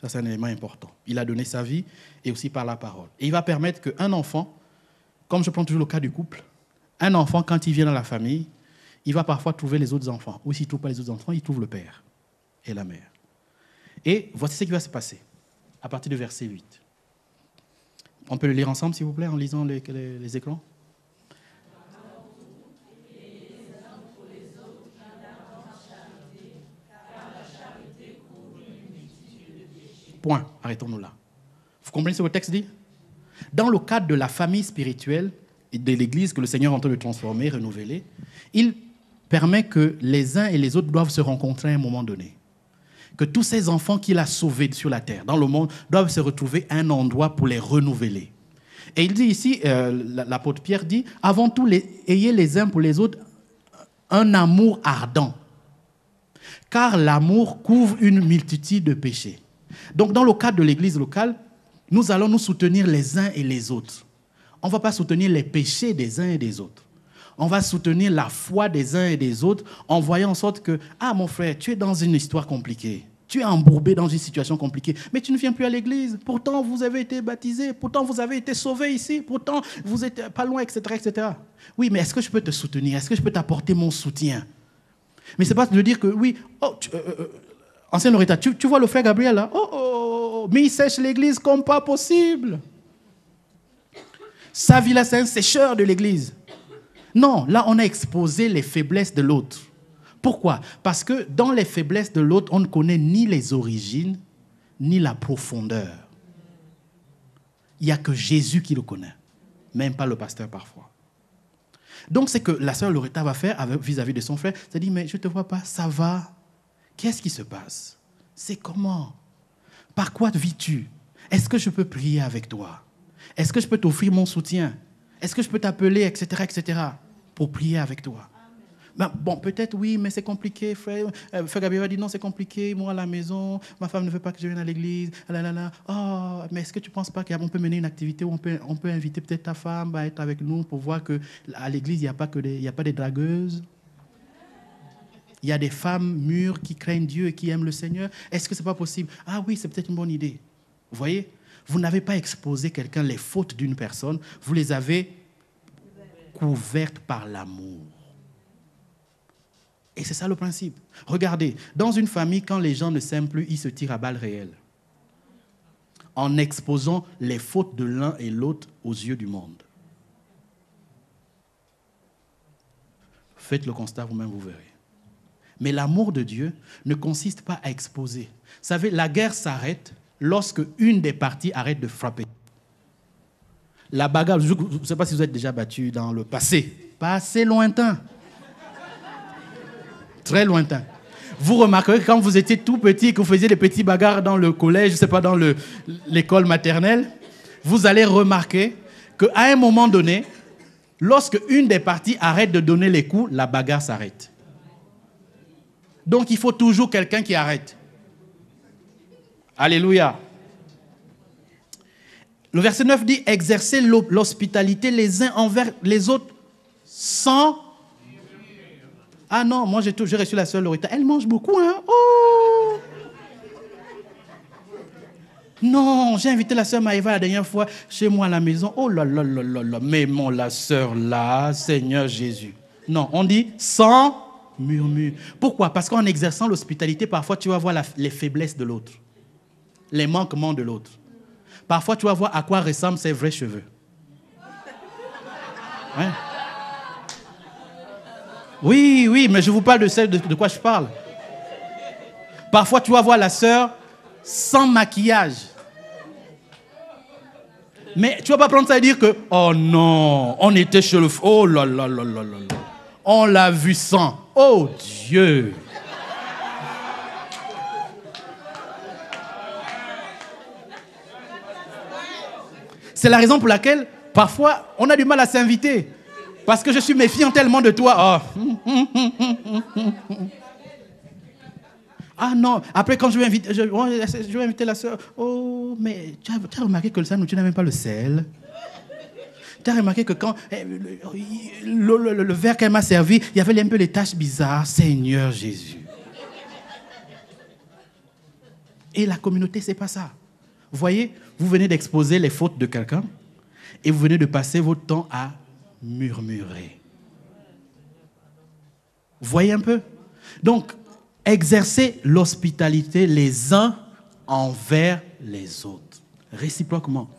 Ça, c'est un élément important. Il a donné sa vie et aussi par la parole. Et il va permettre qu'un enfant, comme je prends toujours le cas du couple, un enfant, quand il vient dans la famille, il va parfois trouver les autres enfants. Ou s'il ne trouve pas les autres enfants, il trouve le père et la mère. Et voici ce qui va se passer à partir du verset 8. On peut le lire ensemble, s'il vous plaît, en lisant les écrans. Point. Arrêtons-nous là. comprenez ce que le texte dit? Dans le cadre de la famille spirituelle et de l'Église que le Seigneur est en train de transformer, renouveler, il permet que les uns et les autres doivent se rencontrer à un moment donné. Que tous ces enfants qu'il a sauvés sur la terre, dans le monde, doivent se retrouver à un endroit pour les renouveler. Et il dit ici, l'apôtre Pierre dit, avant tout, ayez les uns pour les autres un amour ardent. Car l'amour couvre une multitude de péchés. Donc, dans le cadre de l'église locale, nous allons nous soutenir les uns et les autres. On ne va pas soutenir les péchés des uns et des autres. On va soutenir la foi des uns et des autres en voyant en sorte que, ah mon frère, tu es dans une histoire compliquée. Tu es embourbé dans une situation compliquée, mais tu ne viens plus à l'église. Pourtant, vous avez été baptisé. Pourtant, vous avez été sauvé ici. Pourtant, vous n'êtes pas loin, etc., etc. Oui, mais est-ce que je peux te soutenir? Est-ce que je peux t'apporter mon soutien? Mais ce n'est pas de dire que, oui, ancien Loretta, tu vois le frère Gabriel là? Mais il sèche l'église comme pas possible. Sa vie là, c'est un sécheur de l'église. Non, là, on a exposé les faiblesses de l'autre. Pourquoi? Parce que dans les faiblesses de l'autre, on ne connaît ni les origines, ni la profondeur. Il n'y a que Jésus qui le connaît, même pas le pasteur parfois. Donc, c'est que la sœur Loretta va faire vis-à-vis de son frère, c'est dire, mais je ne te vois pas, ça va? Qu'est-ce qui se passe? C'est comment? Par quoi vis-tu? Est-ce que je peux prier avec toi? Est-ce que je peux t'offrir mon soutien? Est-ce que je peux t'appeler, etc., etc., pour prier avec toi? Ben, bon, peut-être oui, mais c'est compliqué, frère. Frère Gabriel va dire non, c'est compliqué, moi à la maison, ma femme ne veut pas que je vienne à l'église. Oh, mais est-ce que tu ne penses pas qu'on peut mener une activité où on peut inviter peut-être ta femme à être avec nous pour voir qu'à l'église, il n'y a pas des dragueuses? Il y a des femmes mûres qui craignent Dieu et qui aiment le Seigneur. Est-ce que ce n'est pas possible? Ah oui, c'est peut-être une bonne idée. Vous voyez? Vous n'avez pas exposé quelqu'un les fautes d'une personne, vous les avez couvertes par l'amour. Et c'est ça le principe. Regardez, dans une famille, quand les gens ne s'aiment plus, ils se tirent à balles réelles. En exposant les fautes de l'un et l'autre aux yeux du monde. Faites le constat, vous-même, vous verrez. Mais l'amour de Dieu ne consiste pas à exposer. Vous savez, la guerre s'arrête lorsque une des parties arrête de frapper. La bagarre, je ne sais pas si vous êtes déjà battu dans le passé. Pas assez lointain. Très lointain. Vous remarquerez que quand vous étiez tout petit et que vous faisiez des petits bagarres dans le collège, je ne sais pas, dans l'école maternelle, vous allez remarquer qu'à un moment donné, lorsque une des parties arrête de donner les coups, la bagarre s'arrête. Donc il faut toujours quelqu'un qui arrête. Alléluia. Le verset 9 dit « Exercez l'hospitalité les uns envers les autres sans... » Ah non, moi j'ai reçu la sœur Loretta. Elle mange beaucoup, hein? Oh! Non, j'ai invité la sœur Maëva la dernière fois chez moi à la maison. Oh là là là là là, mais mon la sœur là, Seigneur Jésus. Non, on dit sans murmure. Pourquoi? Parce qu'en exerçant l'hospitalité, parfois tu vas voir les faiblesses de l'autre, les manquements de l'autre. Parfois tu vas voir à quoi ressemblent ses vrais cheveux. Ouais. Oui, mais je vous parle de celle de quoi je parle. Parfois, tu vas voir la sœur sans maquillage. Mais tu ne vas pas prendre ça et dire que, oh non, on était chez le... Oh là là là là là là. On l'a vu sans. Oh Dieu. C'est la raison pour laquelle, parfois, on a du mal à s'inviter. Parce que je suis méfiant tellement de toi. Oh. Ah non, après quand je vais inviter la soeur. Oh, mais tu as remarqué que le sel, tu n'as même pas le sel. Tu as remarqué que quand le verre qu'elle m'a servi, il y avait un peu les taches bizarres. Seigneur Jésus. Et la communauté, c'est pas ça. Vous voyez, vous venez d'exposer les fautes de quelqu'un et vous venez de passer votre temps à murmurer. Vous voyez un peu? Donc, exercez l'hospitalité les uns envers les autres, réciproquement.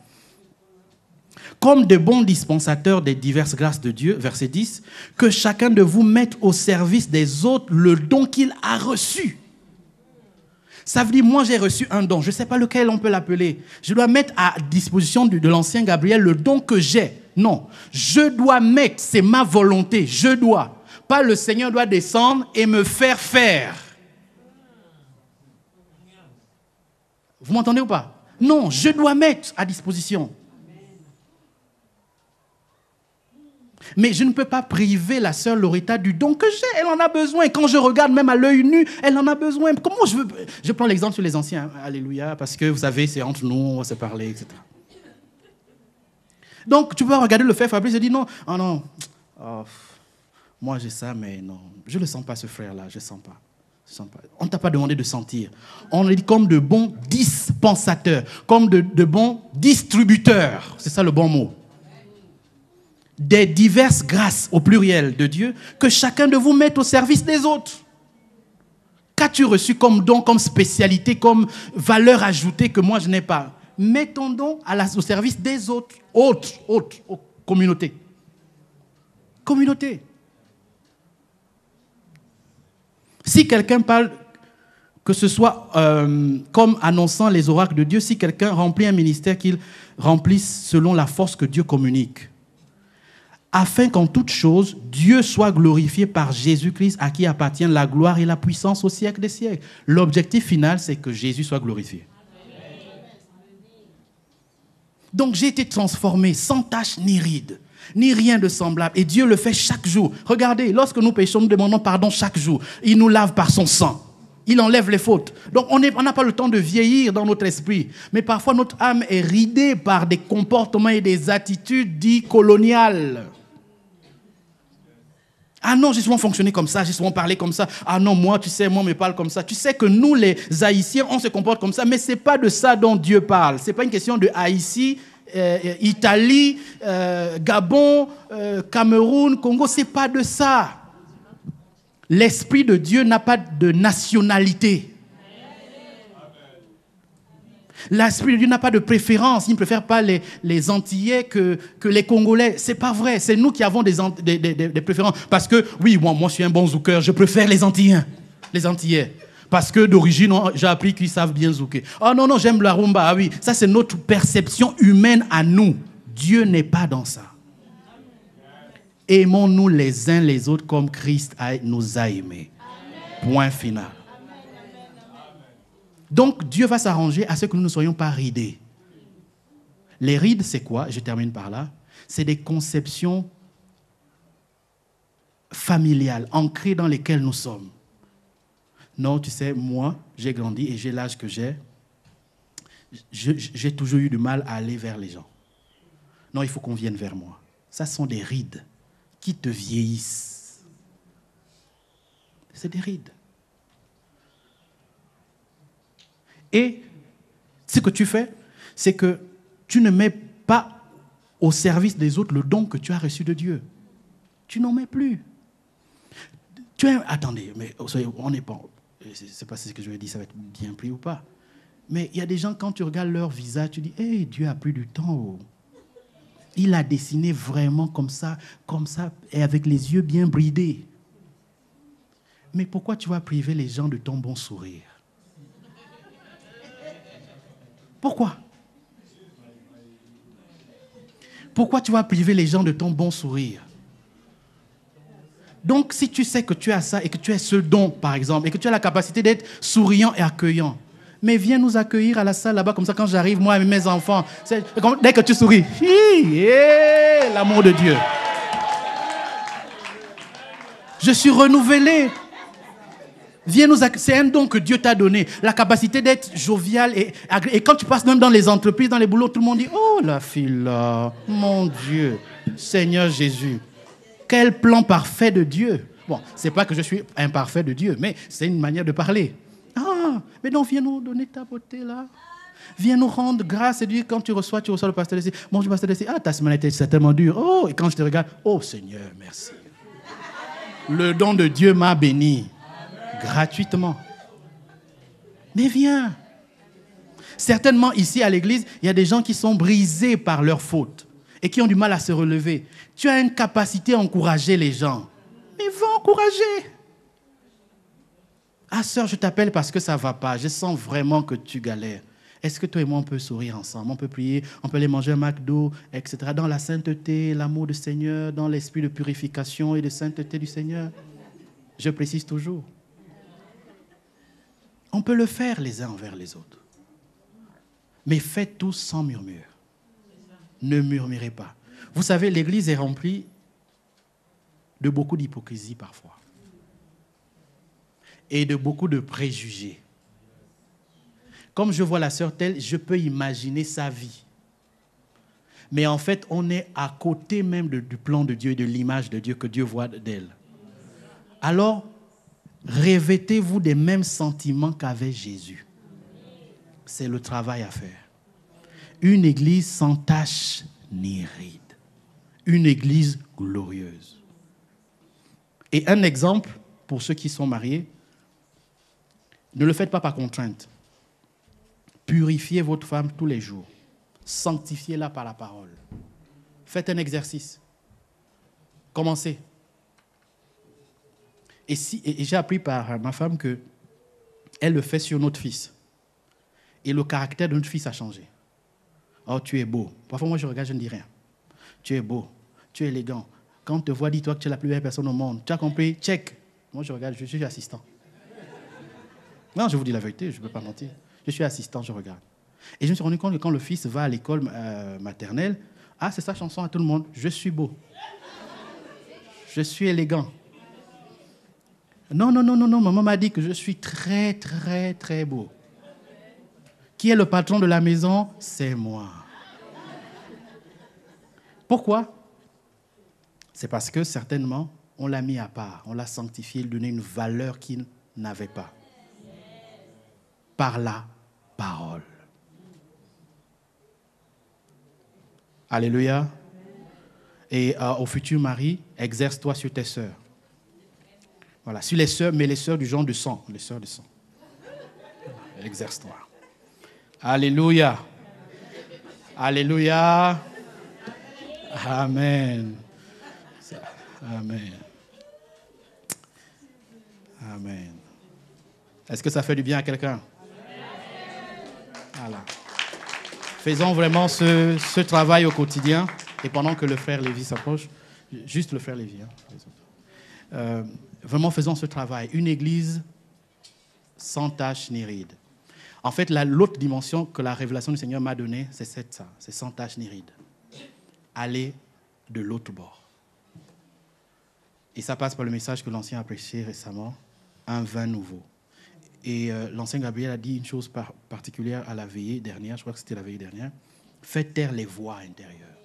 Comme de bons dispensateurs des diverses grâces de Dieu, verset 10, que chacun de vous mette au service des autres le don qu'il a reçu. Ça veut dire, moi j'ai reçu un don, je ne sais pas lequel on peut l'appeler. Je dois mettre à disposition de l'ancien Gabriel le don que j'ai. Non, je dois mettre, c'est ma volonté, je dois. Pas le Seigneur doit descendre et me faire faire. Vous m'entendez ou pas? Non, je dois mettre à disposition. Mais je ne peux pas priver la sœur Loretta du don que j'ai. Elle en a besoin. Quand je regarde même à l'œil nu, elle en a besoin. Comment je veux... Je prends l'exemple sur les anciens. Alléluia. Parce que vous savez, c'est entre nous, on va se parler, etc. Donc, tu peux regarder le frère Fabrice et dire non. Oh non. Oh, moi, j'ai ça, mais non. Je ne le sens pas, ce frère-là. Je ne sens pas. On ne t'a pas demandé de sentir. On est comme de bons dispensateurs, comme de bons distributeurs. C'est ça le bon mot. Des diverses grâces, au pluriel de Dieu, que chacun de vous mette au service des autres. Qu'as-tu reçu comme don, comme spécialité, comme valeur ajoutée que moi je n'ai pas? Mets ton don au service des autres. Autres, communauté. Communauté. Si quelqu'un parle, que ce soit comme annonçant les oracles de Dieu, si quelqu'un remplit un ministère, qu'il remplisse selon la force que Dieu communique. Afin qu'en toute chose, Dieu soit glorifié par Jésus-Christ, à qui appartient la gloire et la puissance au siècle des siècles. L'objectif final, c'est que Jésus soit glorifié. Donc j'ai été transformé sans tache ni ride, ni rien de semblable. Et Dieu le fait chaque jour. Regardez, lorsque nous péchons, nous demandons pardon chaque jour. Il nous lave par son sang. Il enlève les fautes. Donc on n'a pas le temps de vieillir dans notre esprit. Mais parfois notre âme est ridée par des comportements et des attitudes dites coloniales. Ah non, j'ai souvent fonctionné comme ça, j'ai souvent parlé comme ça. Ah non, moi, tu sais, moi, on me parle comme ça. Tu sais que nous, les Haïtiens, on se comporte comme ça, mais ce n'est pas de ça dont Dieu parle. Ce n'est pas une question de Haïti, Italie, Gabon, Cameroun, Congo. Ce n'est pas de ça. L'Esprit de Dieu n'a pas de nationalité. L'Esprit de Dieu n'a pas de préférence. Il ne préfère pas les Antillais que les Congolais. Ce n'est pas vrai. C'est nous qui avons des préférences. Parce que, oui, moi, je suis un bon zouker. Je préfère les Antillais. Parce que d'origine, j'ai appris qu'ils savent bien zouker. Oh non, j'aime la rumba. Ah oui, ça c'est notre perception humaine à nous. Dieu n'est pas dans ça. Aimons-nous les uns les autres comme Christ nous a aimés. Point final. Donc, Dieu va s'arranger à ce que nous ne soyons pas ridés. Les rides, c'est quoi? Je termine par là. C'est des conceptions familiales, ancrées dans lesquelles nous sommes. Non, tu sais, moi, j'ai grandi et j'ai l'âge que j'ai. J'ai toujours eu du mal à aller vers les gens. Non, il faut qu'on vienne vers moi. Ça sont des rides qui te vieillissent. C'est des rides. Et ce que tu fais, c'est que tu ne mets pas au service des autres le don que tu as reçu de Dieu. Tu n'en mets plus. Attendez, mais on n'est pas... Je ne sais pas si ce que je vais dire, ça va être bien pris ou pas. Mais il y a des gens, quand tu regardes leur visage, tu dis, hey, Dieu a pris du temps. Il a dessiné vraiment comme ça, et avec les yeux bien bridés. Mais pourquoi tu vas priver les gens de ton bon sourire? Pourquoi? Pourquoi tu vas priver les gens de ton bon sourire? Donc, si tu sais que tu as ça et que tu as ce don, par exemple, et que tu as la capacité d'être souriant et accueillant, mais viens nous accueillir à la salle là-bas, comme ça, quand j'arrive, moi et mes enfants, dès que tu souris, l'amour de Dieu. Je suis renouvelé. Viens nous accueillir. C'est un don que Dieu t'a donné. La capacité d'être jovial. Et quand tu passes même dans les entreprises, dans les boulots, tout le monde dit, oh la fille là, mon Dieu, Seigneur Jésus. Quel plan parfait de Dieu. Bon, c'est pas que je suis imparfait de Dieu, mais c'est une manière de parler. Ah, mais non, viens nous donner ta beauté là. Viens nous rendre grâce et dire, quand tu reçois le pasteur ici. Bonjour pasteur ici. Ah, ta semaine a été certainement dure. Oh, et quand je te regarde, oh Seigneur, merci. Le don de Dieu m'a béni. Gratuitement. Mais viens. Certainement, ici à l'église, il y a des gens qui sont brisés par leurs fautes et qui ont du mal à se relever. Tu as une capacité à encourager les gens. Mais va encourager. Ah, sœur, je t'appelle parce que ça ne va pas. Je sens vraiment que tu galères. Est-ce que toi et moi, on peut sourire ensemble? On peut prier, on peut aller manger un McDo, etc. Dans la sainteté, l'amour du Seigneur, dans l'esprit de purification et de sainteté du Seigneur. Je précise toujours. On peut le faire les uns envers les autres. Mais faites tout sans murmure. Ne murmurez pas. Vous savez, l'Église est remplie de beaucoup d'hypocrisie parfois. Et de beaucoup de préjugés. Comme je vois la sœur telle, je peux imaginer sa vie. Mais en fait, on est à côté même du plan de Dieu et de l'image de Dieu que Dieu voit d'elle. Alors, revêtez-vous des mêmes sentiments qu'avait Jésus. C'est le travail à faire. Une église sans tache ni ride. Une église glorieuse. Et un exemple, pour ceux qui sont mariés, ne le faites pas par contrainte. Purifiez votre femme tous les jours. Sanctifiez-la par la parole. Faites un exercice. Commencez. Et j'ai appris par ma femme qu'elle le fait sur notre fils. Et le caractère de notre fils a changé. Oh, tu es beau. Parfois, moi, je regarde, je ne dis rien. Tu es beau. Tu es élégant. Quand on te voit, dis-toi que tu es la plus belle personne au monde. Tu as compris? Check. Moi, je regarde, je suis assistant. Non, je vous dis la vérité, je ne peux pas mentir. Je suis assistant, je regarde. Et je me suis rendu compte que quand le fils va à l'école maternelle, ah, c'est sa chanson à tout le monde. Je suis beau. Je suis élégant. Non, maman m'a dit que je suis très, très, très beau. Qui est le patron de la maison? C'est moi. Pourquoi? C'est parce que certainement, on l'a mis à part, on l'a sanctifié, lui donné une valeur qu'il n'avait pas. Par la parole. Alléluia. Et au futur mari, exerce-toi sur tes sœurs. Voilà, sur les sœurs, mais les sœurs du genre de sang. Les sœurs de sang. Exerce-toi. Alléluia. Alléluia. Amen. Amen. Amen. Est-ce que ça fait du bien à quelqu'un? Voilà. Faisons vraiment ce travail au quotidien. Et pendant que le frère Lévi s'approche, juste le frère Lévi, vraiment faisons ce travail. Une église sans tache ni ride. En fait, l'autre dimension que la révélation du Seigneur m'a donnée, c'est ça, c'est sans tache ni ride. Aller de l'autre bord. Et ça passe par le message que l'ancien a prêché récemment, un vin nouveau. Et l'ancien Gabriel a dit une chose particulière à la veillée dernière, je crois que c'était la veillée dernière, faites taire les voix intérieures.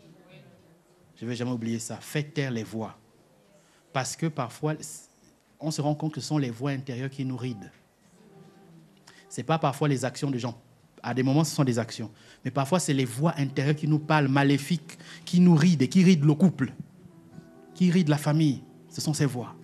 Je ne vais jamais oublier ça, faites taire les voix. Parce que parfois, on se rend compte que ce sont les voix intérieures qui nous rident. Ce n'est pas parfois les actions des gens. À des moments, ce sont des actions. Mais parfois, c'est les voix intérieures qui nous parlent, maléfiques, qui nous rident et qui rident le couple, qui rident la famille. Ce sont ces voix.